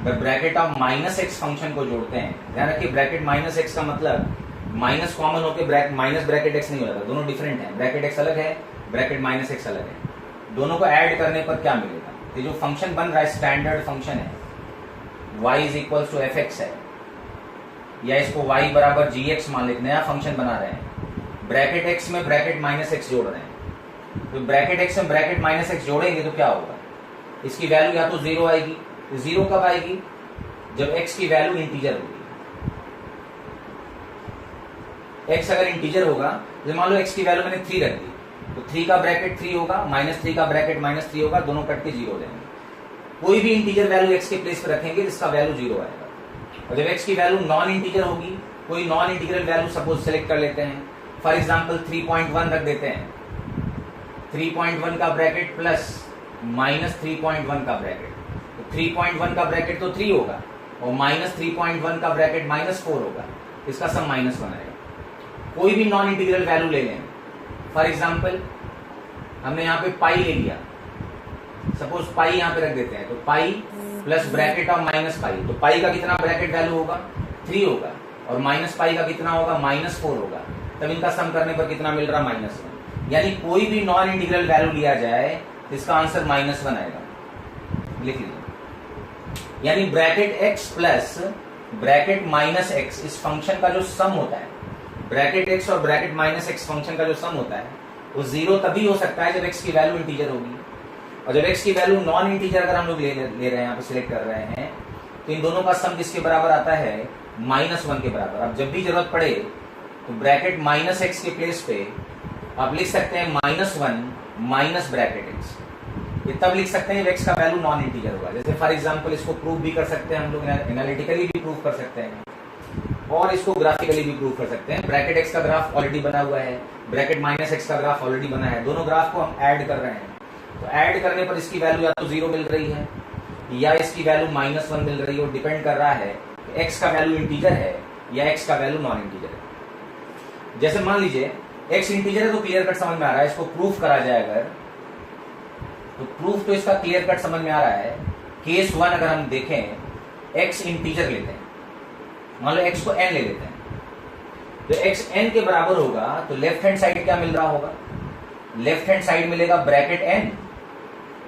Speaker 1: Bracket of minus x function को जोड़ते हैं, ध्यान रखिए ब्रैकेट माइनस एक्स का मतलब माइनस कॉमन होकर माइनस ब्रैकेट एक्स नहीं हो जाता, दोनों डिफरेंट है। ब्रैकेट एक्स अलग है, ब्रैकेट माइनस एक्स अलग है, दोनों को ऐड करने पर क्या मिलेगा। ये जो फंक्शन बन रहा है स्टैंडर्ड फंक्शन है, y is equal to f x है, या इसको y बराबर जी एक्स मान लेते, नया फंक्शन बना रहे हैं। ब्रैकेट एक्स में ब्रैकेट माइनस एक्स जोड़ रहे हैं, तो ब्रैकेट एक्स में ब्रैकेट माइनस एक्स जोड़ेंगे तो क्या होगा, इसकी वैल्यू या तो 0 आएगी। 0 कब आएगी, जब x की वैल्यू इंटीजर होगी। x अगर इंटीजर होगा, जब मान लो x की वैल्यू मैंने 3 रख दी, तो 3 का ब्रैकेट 3 होगा, -3 का ब्रैकेट -3 होगा, दोनों कट के 0 हो जाएंगे। कोई भी इंटीजर वैल्यू x के प्लेस पर रखेंगे जिसका वैल्यू 0 आएगा। और जब x की वैल्यू नॉन इंटीजर होगी, कोई non integral value suppose select कर लेते हैं, फॉर एग्जाम्पल 3.1 रख देते हैं, 3.1 का ब्रैकेट प्लस -3.1 का ब्रैकेट, 3.1 का ब्रैकेट तो 3 होगा और -3.1 का ब्रैकेट -4 होगा, इसका सम -1 आएगा। कोई भी नॉन इंटीग्रल वैल्यू ले लें, फॉर एग्जांपल हमने यहाँ पे पाई ले लिया, सपोज पाई यहाँ पे रख देते हैं, तो pi plus bracket of minus pi, तो पाई का कितना ब्रैकेट वैल्यू होगा 3 होगा, और माइनस पाई का कितना होगा -4 होगा, तब इनका सम करने पर कितना मिल रहा -1। यानी कोई भी नॉन इंटीग्रल वैल्यू लिया जाए इसका आंसर -1 आएगा, लिख लीजिए। यानी bracket x plus bracket minus x, इस फंक्शन का जो सम होता है, ब्रैकेट x और ब्रैकेट माइनस एक्स फंक्शन का जो सम होता है वो 0 तभी हो सकता है जब x की वैल्यू इंटीजर होगी, और जब x की वैल्यू नॉन इंटीजर अगर हम लोग ले रहे हैं, यहाँ पे सिलेक्ट कर रहे हैं, तो इन दोनों का सम किसके बराबर आता है, -1 के बराबर। अब जब भी जरूरत पड़े तो ब्रैकेट माइनस एक्स के प्लेस पे आप लिख सकते हैं -1 माइनस ब्रैकेट एक्स, ये तब लिख सकते हैं x का वैल्यू नॉन इंटीजर होगा। जैसे फॉर एग्जांपल इसको प्रूव भी कर सकते हैं हम लोग, एनालिटिकली भी प्रूव कर सकते हैं और इसको ग्राफिकली भी प्रूव कर सकते हैं। ब्रैकेट x का ग्राफ ऑलरेडी बना हुआ है, ब्रैकेट माइनस x का ग्राफ ऑलरेडी बना है, दोनों ग्राफ को हम ऐड कर रहे हैं। तो ऐड करने पर इसकी वैल्यू या तो 0 मिल रही है या इसकी वैल्यू -1 मिल रही है, और डिपेंड कर रहा है कि x का वैल्यू इंटीजर है या x का वैल्यू नॉन इंटीजर है। जैसे मान लीजिए x इंटीजर है तो क्लियर कट समझ में आ रहा है, इसको प्रूफ करा जाए अगर, तो प्रूफ तो इसका क्लियर कट समझ में आ रहा है। केस 1 अगर हम देखें, x इंटीजर लेते हैं, मान लो x को n ले लेते हैं, तो x n के बराबर होगा तो लेफ्ट हैंड साइड क्या मिल रहा होगा? लेफ्ट हैंड साइड मिलेगा bracket n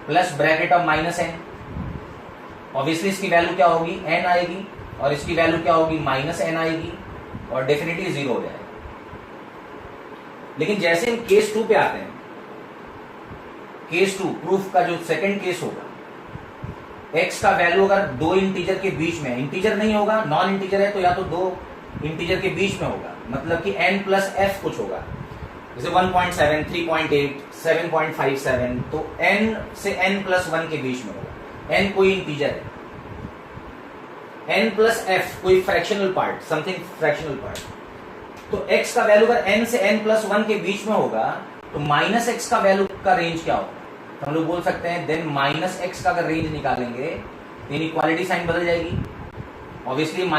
Speaker 1: plus bracket of -n। Obviously इसकी वैल्यू क्या होगी? n आएगी, और इसकी वैल्यू क्या होगी? -n आएगी, और डेफिनेटली 0 हो जाएगा। लेकिन जैसे हम केस 2 पे आते हैं, केस 2 प्रूफ का जो सेकंड केस होगा, x का वैल्यू अगर दो इंटीजर के बीच में, इंटीजर नहीं होगा, नॉन इंटीजर है तो या तो दो इंटीजर के बीच में होगा, मतलब कि n प्लस f कुछ होगा, जैसे 1.7, 3.8, 7.57, तो n से n प्लस 1 के बीच में होगा। n कोई इंटीजर है, n प्लस f कोई fractional part, something fractional part. तो x का वैल्यू अगर n से n प्लस 1 के बीच में होगा तो माइनस x का वैल्यू का रेंज क्या होगा? तो हम लोग बोल सकते हैं देन माइनस x का अगर रेंज निकालेंगे तो इनइक्वालिटी साइन बदल जाएगी। ऑब्वियसली -n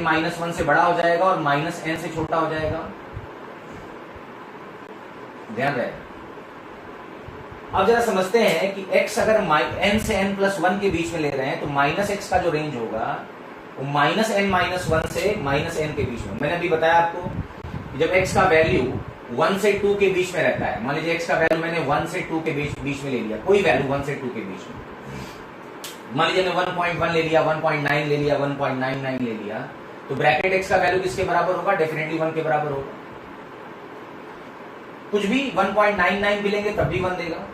Speaker 1: -1 से बड़ा हो जाएगा और -n से छोटा हो जाएगा। ध्यान रहे। अब जरा समझते हैं कि x अगर n से n प्लस 1 के बीच में ले रहे हैं तो माइनस x का जो रेंज होगा वो -n -1 से -n के बीच में। मैंने अभी बताया आपको कि जब x का वैल्यू 1 से 2 के बीच में रहता है, मान लीजिए x का वैल्यू मैंने 1 से 2 के बीच में ले लिया, कोई वैल्यू 1 से 2 के बीच में, मान लीजिए मैं 1.1 ले लिया, 1.9 ले लिया, 1.99 ले लिया, तो ब्रैकेट x का वैल्यू किसके बराबर होगा? डेफिनेटली 1 के बराबर होगा। कुछ भी 1.99 भी लेंगे तब भी 1 देगा।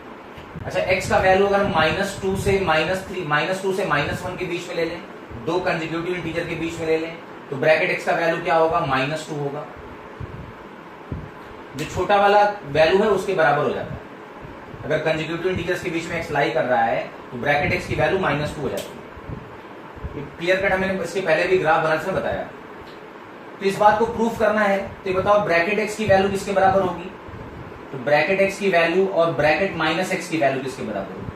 Speaker 1: अच्छा, x का वैल्यू अगर हम -2 से -3, -2 से -1 के बीच में ले लें, दो कंसेक्यूटिव इंटीजर के बीच में ले लें, तो ब्रैकेट x का वैल्यू क्या होगा? -2 होगा। जो छोटा वाला वैल्यू है उसके बराबर हो जाता है। अगर कंसेक्यूटिव इंटीजर्स के बीच में x लाई कर रहा है तो ब्रैकेट x की वैल्यू -2 हो जाती है। क्लियर कट हमने इसके पहले भी ग्राफ बनाते में बताया। तो इस बात को प्रूफ करना है तो ये बताओ ब्रैकेट x की वैल्यू किसके बराबर होगी? तो ब्रैकेट x की वैल्यू और ब्रैकेट -x की वैल्यू किसके बराबर होगी?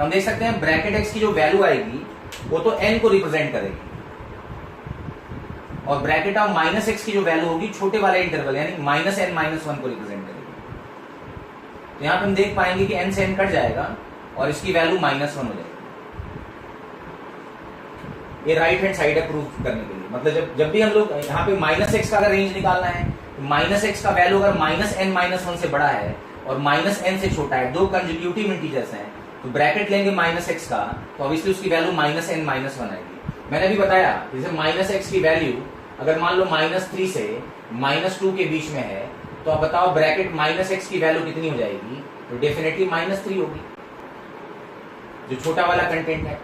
Speaker 1: हम देख सकते हैं ब्रैकेट x की जो वैल्यू आएगी वो तो n को रिप्रेजेंट करेगी, और ब्रैकेट ऑफ -x की जो वैल्यू होगी छोटे वाले इंटरवल यानी -n -1 को रिप्रेजेंट करेगी। तो यहां पे हम देख पाएंगे कि n से n कट जाएगा और इसकी वैल्यू -1 हो जाएगी। ये राइट हैंड साइड है प्रूफ करने के लिए। मतलब जब भी हम लोग यहाँ पे -x का अगर रेंज निकालना है तो -x का वैल्यू अगर -n -1 से बड़ा है और -n से छोटा है, दो कंसेक्यूटिव इंटीजर्स हैं, तो ब्रैकेट लेंगे -x का तो ऑब्वियसली उसकी वैल्यू -n -1 आएगी। मैंने भी बताया जैसे -x की वैल्यू अगर मान लो -3 से -2 के बीच में है, तो आप बताओ ब्रैकेट -x की वैल्यू कितनी हो जाएगी? तो डेफिनेटली -3 होगी, जो छोटा वाला कंटेंट है।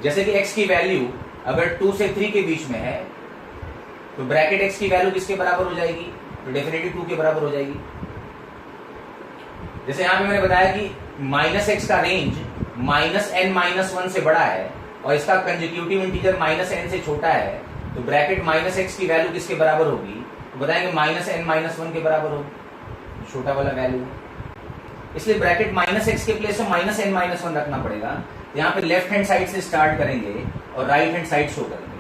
Speaker 1: जैसे कि x की वैल्यू अगर 2 से 3 के बीच में है तो ब्रैकेट x की वैल्यू किसके बराबर हो जाएगी? तो डेफिनेटली 2 के बराबर हो जाएगी। जैसे यहां पे मैंने बताया कि -x का रेंज -n -1 से बड़ा है और इसका कंसेक्यूटिव इंटीजर -n से छोटा है, तो ब्रैकेट -x की वैल्यू किसके बराबर होगी? तो बताएंगे -n -1 के बराबर होगी, छोटा वाला वैल्यू। इसलिए ब्रैकेट -x के प्लेस में -n -1 रखना पड़ेगा। यहाँ पे लेफ्ट हैंड साइड से स्टार्ट करेंगे और राइट हैंड साइड शो करेंगे।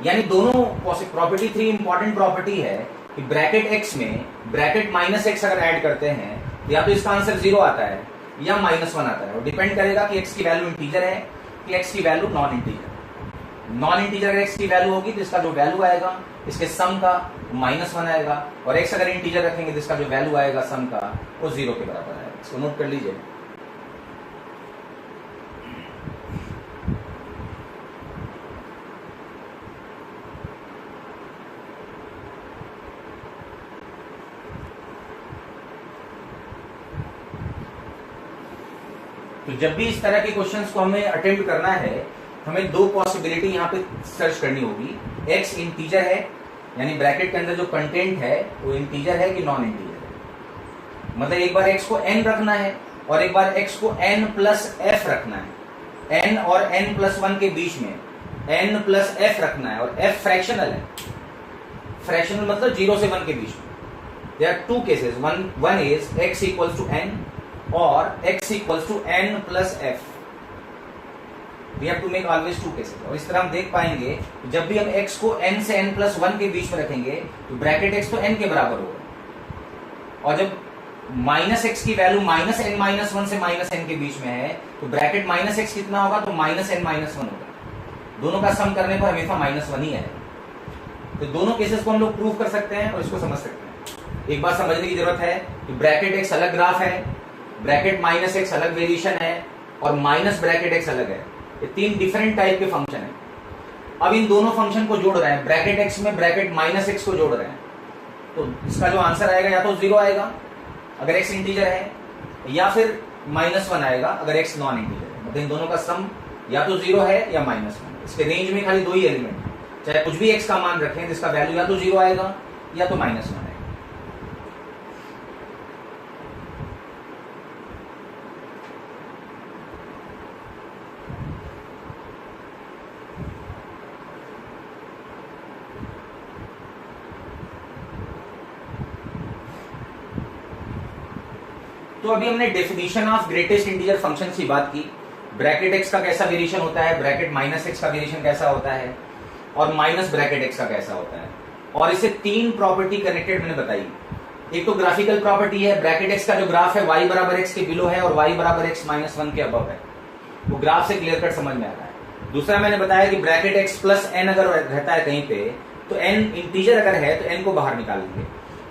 Speaker 1: यानी दोनों प्रॉपर्टी 3 इंपॉर्टेंट प्रॉपर्टी है कि ब्रैकेट x में ब्रैकेट -x अगर ऐड करते हैं तो या तो इसका आंसर 0 आता है या -1 आता है, और डिपेंड करेगा कि x की वैल्यू इंटीजर है कि x की value non integer. Non integer अगर x की वैल्यू होगी तो इसका जो वैल्यू आएगा इसके सम का -1 आएगा, और x अगर इंटीजर रखेंगे तो इसका जो वैल्यू आएगा सम का वो 0 के बराबर आएगा। इसको नोट कर लीजिए। तो जब भी इस तरह के क्वेश्चंस को हमें अटेम्प्ट करना है हमें दो पॉसिबिलिटी यहाँ पे सर्च करनी होगी। x इंटीजर है यानी ब्रैकेट के अंदर जो कंटेंट है वो इंटीजर है कि नॉन इंटीजर है। मतलब एक बार x को n रखना है और एक बार x को n प्लस f रखना है। n और n प्लस 1 के बीच में n प्लस f रखना है और f फ्रैक्शनल है। फ्रैक्शनल मतलब 0 से 1 के बीच में। There are two cases, one is x equals to n और x equals to n plus f। We have to make always two cases. और इस तरह हम देख पाएंगे जब भी हम x को n से n प्लस 1 के बीच में रखेंगे तो ब्रैकेट x तो n के बराबर होगा, और जब माइनस एक्स की वैल्यू माइनस n माइनस 1 से माइनस n के बीच में है तो ब्रैकेट माइनस एक्स कितना होगा, तो माइनस n माइनस 1 होगा। दोनों का सम करने पर हमेशा माइनस 1 ही है। तो दोनों केसेस को हम लोग प्रूव कर सकते हैं और इसको समझ सकते हैं। एक बात समझने की जरूरत है कि ब्रैकेट एक्स अलग ग्राफ है, ब्रैकेट माइनस एक्स अलग वेरिएशन है और माइनस ब्रैकेट एक्स अलग है। ये तीन डिफरेंट टाइप के फंक्शन है। अब इन दोनों फंक्शन को जोड़ रहे हैं, ब्रैकेट एक्स में ब्रैकेट माइनस एक्स को जोड़ रहे हैं, तो इसका जो आंसर आएगा या तो 0 आएगा अगर x इंटीजर है, या फिर -1 आएगा अगर x नॉन इंटीजर है। मतलब इन दोनों का सम या तो 0 है या -1। इसके रेंज में खाली 2 ही एलिमेंट है, चाहे कुछ भी x का मान रखें जिसका वैल्यू या तो 0 आएगा या तो -1 आएगा। तो अभी हमने definition of greatest integer function की बात की, ब्रैकेट एक्स का कैसा वेरिएशन होता है, ब्रैकेट माइनस एक्स का वेरिएशन कैसा होता है और माइनस ब्रैकेट एक्स का कैसा होता है, और इसे 3 प्रॉपर्टी कनेक्टेड मैंने बताई। एक तो ग्राफिकल प्रॉपर्टी है, ब्रैकेट एक्स का जो ग्राफ है y बराबर एक्स के बिलो है और y बराबर एक्स माइनस 1 के अबव है, वो ग्राफ से क्लियर कट समझ में आता है। दूसरा मैंने बताया कि ब्रैकेट एक्स प्लस n अगर रहता है कहीं पे तो n इंटीजर अगर है तो n को बाहर निकालेंगे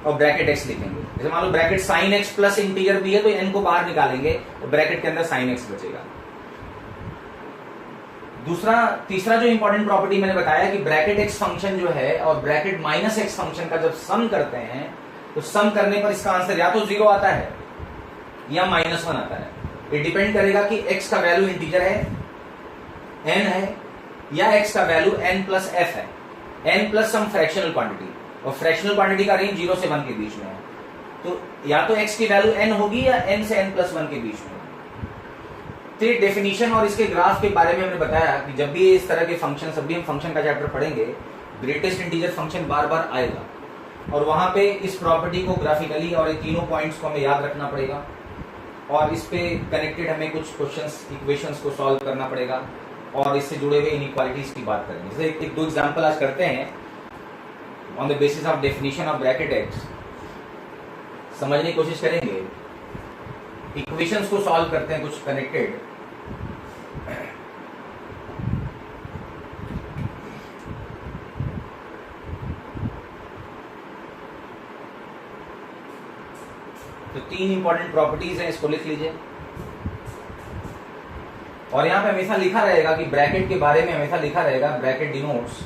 Speaker 1: और ब्रैकेट एक्स लिखेंगे। जैसे मान लो bracket sine X plus integer भी है तो n को बाहर निकालेंगे और ब्रैकेट के अंदर साइन एक्स बचेगा। तीसरा जो इंपॉर्टेंट प्रॉपर्टी मैंने बताया कि ब्रैकेट एक्स फंक्शन जो है और ब्रैकेट माइनस एक्स फंक्शन का जब सम करते हैं तो सम करने पर इसका आंसर या तो 0 आता है या -1 आता है। ये डिपेंड करेगा कि x का वैल्यू इंटीजर है, n है, या x का वैल्यू n प्लस f है, n प्लस सम फ्रैक्शनल क्वांटिटी, और फ्रैक्शनल क्वांटिटी का रेंज 0 से 1 के बीच में है। तो या तो x की वैल्यू n होगी या n से n प्लस 1 के बीच में। तो डेफिनेशन और इसके ग्राफ के बारे में हमने बताया कि जब भी इस तरह के फंक्शन, जब भी हम फंक्शन का चैप्टर पढ़ेंगे, ग्रेटेस्ट इंटीजर फंक्शन बार बार आएगा और वहां पे इस प्रॉपर्टी को ग्राफिकली और ये तीनों पॉइंट्स को हमें याद रखना पड़ेगा और इस पे कनेक्टेड हमें कुछ क्वेश्चंस, इक्वेशंस को सॉल्व करना पड़ेगा और इससे जुड़े हुए इनइक्वालिटीज की बात करेंगे। जैसे एक दो एग्जांपल आज करते हैं on the basis of definition of bracket x, समझने की कोशिश करेंगे, इक्वेशंस को सॉल्व करते हैं कुछ कनेक्टेड। तो 3 इंपॉर्टेंट प्रॉपर्टीज हैं, इसको लिख लीजिए। और यहां पे हमेशा लिखा रहेगा कि ब्रैकेट के बारे में हमेशा लिखा रहेगा bracket denotes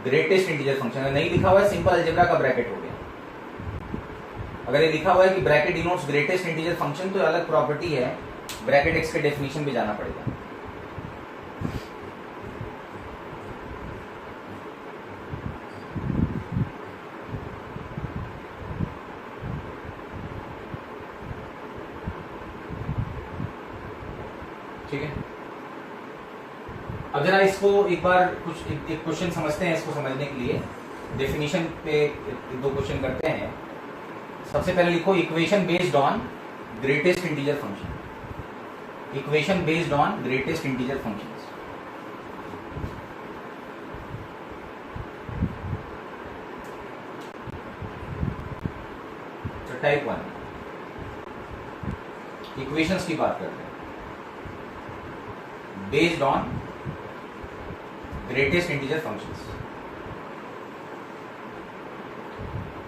Speaker 1: greatest integer function. अगर नहीं लिखा हुआ है सिंपल अलजेब्रा का ब्रैकेट हो गया। अगर ये लिखा हुआ है कि bracket denotes greatest integer function तो अलग प्रॉपर्टी है, ब्रैकेट एक्स के डेफिनेशन पे जाना पड़ेगा। ठीक है, अब जरा इसको एक बार कुछ एक क्वेश्चन समझते हैं। इसको समझने के लिए डेफिनेशन पे 2 क्वेश्चन करते हैं। सबसे पहले लिखो equation based on greatest integer function. Equation based on greatest integer function. तो टाइप 1 इक्वेशंस की बात करते हैं based on greatest integer functions.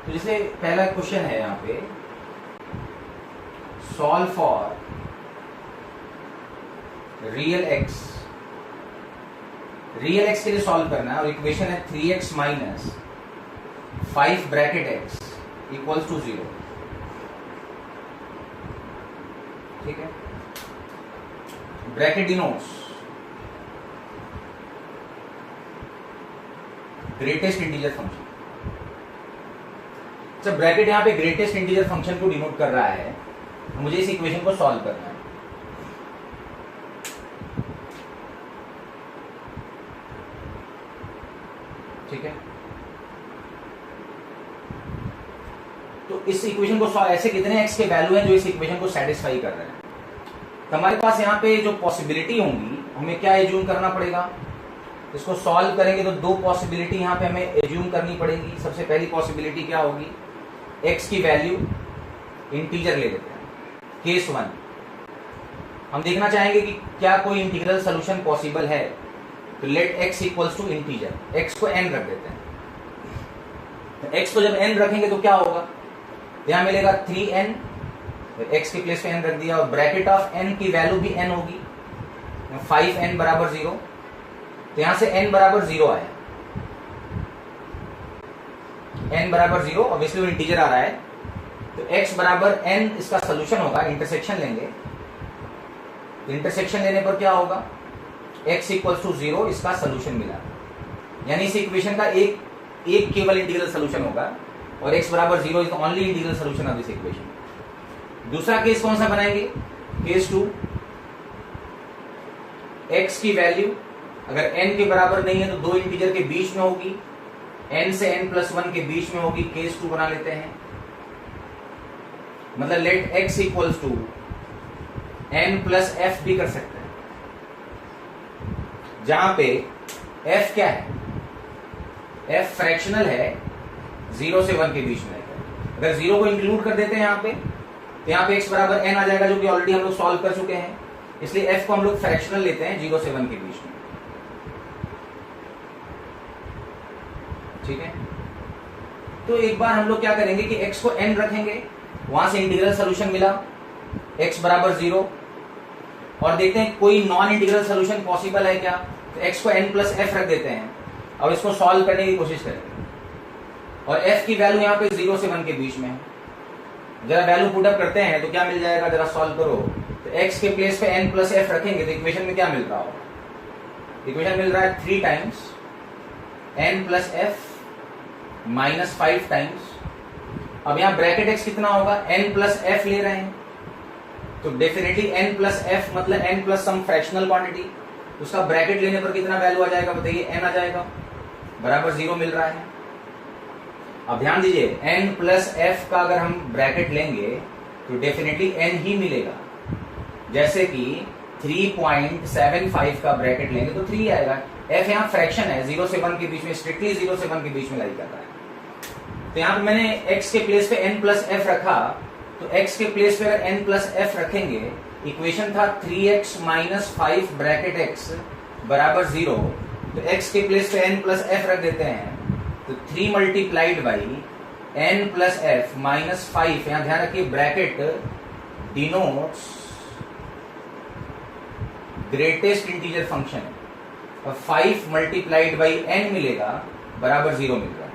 Speaker 1: तो जैसे पहला क्वेश्चन है यहां पे, solve for real x. Real x के लिए सॉल्व करना है और इक्वेशन है 3x minus 5 bracket x equals to 0। ठीक है, bracket denotes greatest integer function. अच्छा, ब्रैकेट यहाँ पे ग्रेटेस्ट इंटीजर फंक्शन को डिनोट कर रहा है, तो मुझे इस इक्वेशन को सॉल्व करना है। ठीक है, तो इस इक्वेशन को ऐसे कितने एक्स के वैल्यू हैं जो इस इक्वेशन को सेटिस्फाई कर रहे हैं। तो हमारे पास यहाँ पे जो पॉसिबिलिटी होंगी, हमें क्या एज्यूम करना पड़ेगा, इसको सॉल्व करेंगे तो दो पॉसिबिलिटी यहाँ पे हमें एज्यूम करनी पड़ेगी। सबसे पहली पॉसिबिलिटी क्या होगी, एक्स की वैल्यू इंटीजर ले लेते हैं, केस 1। हम देखना चाहेंगे कि क्या कोई इंटीग्रल सोल्यूशन पॉसिबल है, तो let x equals to integer, x को एन रख देते हैं। तो एक्स को जब एन रखेंगे तो क्या होगा, यहां मिलेगा 3n, एक्स के प्लेस पे एन रख दिया, और ब्रैकेट ऑफ एन की वैल्यू भी एन होगी, 5n बराबर 0। तो यहां से n बराबर 0 आया, n बराबर 0, ऑब्वियसली वो इंटीजर आ रहा है, तो x बराबर n इसका सोल्यूशन होगा। इंटरसेक्शन लेंगे, इंटरसेक्शन लेने पर क्या होगा, x इक्वल्स टू 0 इसका सोल्यूशन मिला, यानी इस इक्वेशन का एक केवल इंटीग्रल सोल्यूशन होगा, और x बराबर 0 is the only integral solution of this equation. दूसरा केस कौन सा बनाएंगे, केस 2, x की वैल्यू अगर n के बराबर नहीं है तो दो इंटीजर के बीच में होगी, n से n+1 के बीच में होगी, केस 2 बना लेते हैं। मतलब late x equals to n+f भी कर सकते हैं, जहां पे f क्या है, f फ्रैक्शनल है, 0 से 1 के बीच में है। अगर 0 को इंक्लूड कर देते हैं यहाँ पे, तो यहाँ पे x बराबर n आ जाएगा, जो कि ऑलरेडी हम लोग सॉल्व कर चुके हैं, इसलिए f को हम लोग फ्रैक्शनल लेते हैं 0 से 1 के बीच में। ठीक है, तो एक बार हम लोग क्या करेंगे कि x को n रखेंगे, वहां से इंटीग्रल सोल्यूशन मिला x बराबर 0, और देखते हैं कोई नॉन इंटीग्रल सोल्यूशन पॉसिबल है क्या, तो x को n+f रख देते हैं। अब इसको सॉल्व करने की कोशिश करेंगे, और f की वैल्यू यहाँ पे 0 से 1 के बीच में है। जरा वैल्यू पुट अप करते हैं तो क्या मिल जाएगा, जरा सॉल्व करो। तो x के प्लेस पे n+f रखेंगे तो इक्वेशन में क्या मिल रहा होगा, इक्वेशन मिल रहा है 3 टाइम्स n+f माइनस 5 टाइम्स, अब यहाँ ब्रैकेट x कितना होगा, n+f ले रहे हैं, तो डेफिनेटली n+f मतलब n प्लस सम फ्रैक्शनल क्वांटिटी, उसका ब्रैकेट लेने पर कितना वैल्यू आ जाएगा बताइए, n आ जाएगा, बराबर 0 मिल रहा है। अब ध्यान दीजिए, n+f का अगर हम ब्रैकेट लेंगे तो डेफिनेटली n ही मिलेगा, जैसे कि 3.75 का ब्रैकेट लेंगे तो 3 आएगा। f यहाँ फ्रैक्शन है, 0 से 1 के बीच में, स्ट्रिक्टली 0 से 1 के बीच में लाई कर रहा है। तो यहाँ पे मैंने x के प्लेस पे n+f रखा, तो x के प्लेस पे अगर n+f रखेंगे, इक्वेशन था 3x माइनस 5 ब्रैकेट x बराबर 0, तो x के प्लेस पे n+f रख देते हैं, तो 3 मल्टीप्लाइड बाई n+f माइनस 5, यहाँ ध्यान रखिए bracket denotes greatest integer function, और 5 मल्टीप्लाइड बाई n मिलेगा, बराबर 0 मिल रहा है।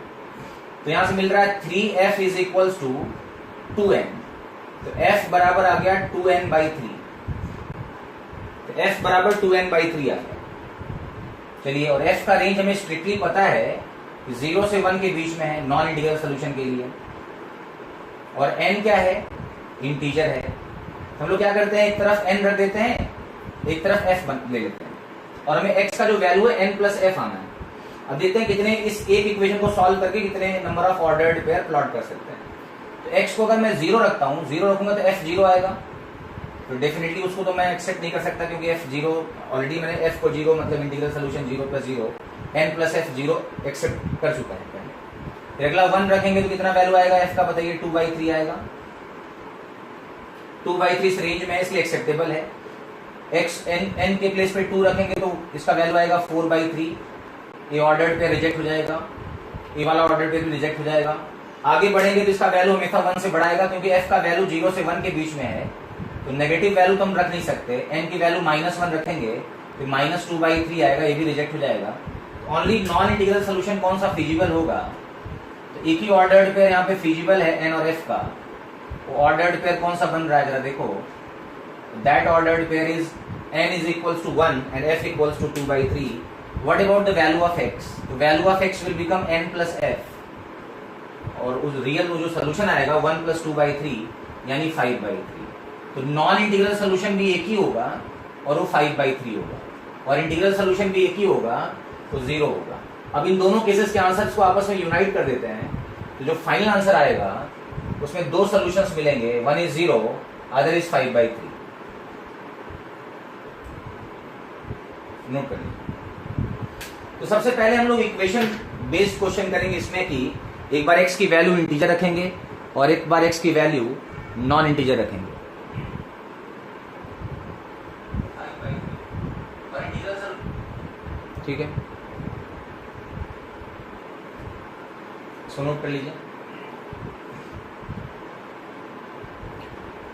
Speaker 1: तो यहां से मिल रहा है 3f is equals to 2n, तो f बराबर आ गया 2n/3, तो f बराबर 2n/3 आ गया। चलिए, और f का रेंज हमें स्ट्रिक्टली पता है कि 0 से 1 के बीच में है नॉन इंटीग्रल सोल्यूशन के लिए, और n क्या है, इंटीजर है। हम लोग क्या करते हैं, एक तरफ n रख देते हैं, एक तरफ f ले लेते हैं, और हमें x का जो वैल्यू है n+f आना है। अब देखते हैं कितने इस एक इक्वेशन को सॉल्व करके कितने number of ordered pair plot कर सकते हैं। तो x को अगर मैं 0 रखता हूँ, 0 रखूंगा तो f 0 आएगा, तो डेफिनेटली उसको तो मैं एक्सेप्ट नहीं कर सकता, क्योंकि f 0 ऑलरेडी मैंने f को 0 मतलब इंटीग्रल सोल्यूशन 0 + 0 n+f 0 एक्सेप्ट कर चुका है पहले। फिर अगला 1 रखेंगे तो कितना वैल्यू आएगा f का बताइए, 2/3 आएगा, 2/3 इस रेंज में है इसलिए एक्सेप्टेबल है। x n के प्लेस पे 2 रखेंगे तो इसका वैल्यू आएगा 4/3, ये ऑर्डर्ड पे रिजेक्ट हो जाएगा, ये वाला ऑर्डर पे भी रिजेक्ट हो जाएगा। आगे बढ़ेंगे तो इसका वैल्यू हमेशा 1 से बढ़ाएगा, क्योंकि f का वैल्यू 0 से 1 के बीच में है, तो नेगेटिव वैल्यू तो हम रख नहीं सकते, n की वैल्यू -1 रखेंगे तो -2/3 आएगा, ये भी रिजेक्ट हो जाएगा। ओनली नॉन इंटीग्रल सोल्यूशन कौन सा फिजिबल होगा, तो एक ही ऑर्डर्ड पेयर यहाँ पे फिजिबल है n और f का, वो ऑर्डर्ड पेयर कौन सा बन रहा है जरा देखो, that ordered pair is n is equals to 1 and f equals to 2/3. What about the value of x? The value of x will become n plus f, और उस रियल में जो सोल्यूशन आएगा 1 + 2/3 यानी 5/3। तो नॉन इंटीग्रल सोल्यूशन भी एक ही होगा और वो 5/3 होगा, और इंटीग्रल सोल्यूशन भी एक ही होगा तो 0 होगा। अब इन दोनों केसेस के आंसर्स को आपस में यूनाइट कर देते हैं, तो जो फाइनल आंसर आएगा उसमें दो सोल्यूशंस मिलेंगे, one is 0, other is 5/3। Note कर लीजिए। तो सबसे पहले हम लोग इक्वेशन बेस्ड क्वेश्चन करेंगे इसमें कि एक बार x की वैल्यू इंटीजर रखेंगे और एक बार x की वैल्यू नॉन इंटीजर रखेंगे। ठीक है, इसको नोट कर लीजिए।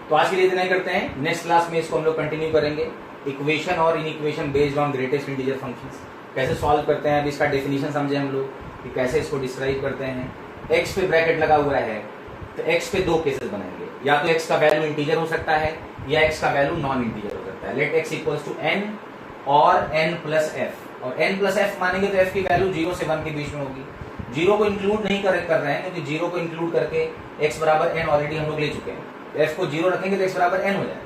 Speaker 1: तो आज के लिए इतना ही करते हैं, नेक्स्ट क्लास में इसको हम लोग कंटिन्यू करेंगे। इक्वेशन और in equation based on greatest integer functions कैसे सॉल्व करते हैं, अभी इसका डेफिनेशन समझे हम लोग कि कैसे इसको डिस्क्राइब करते हैं। x पे ब्रैकेट लगा हुआ है तो x पे दो केसेस बनाएंगे, या तो x का वैल्यू इंटीजर हो सकता है या x का वैल्यू नॉन इंटीजर हो सकता है। Let x equals to n और n प्लस f, और n प्लस f मानेंगे तो f की वैल्यू 0 से 1 के बीच में होगी। 0 को इंक्लूड नहीं कर रहे हैं क्योंकि 0 को इंक्लूड करके x बराबर n ऑलरेडी हम लोग ले चुके हैं। f को 0 रखेंगे तो x बराबर n हो जाए,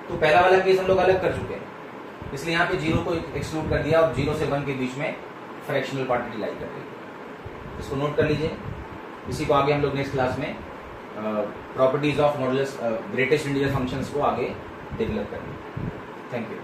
Speaker 1: तो पहला वाला केस हम लोग अलग कर चुके हैं, इसलिए यहाँ पे 0 को एक्सक्लूड कर दिया और 0 से 1 के बीच में फ्रैक्शनल पार्ट लाई कर दी। इसको नोट कर लीजिए। इसी को आगे हम लोग नेक्स्ट क्लास में properties of modulus greatest integer functions को आगे डेवलप करेंगे। Thank you.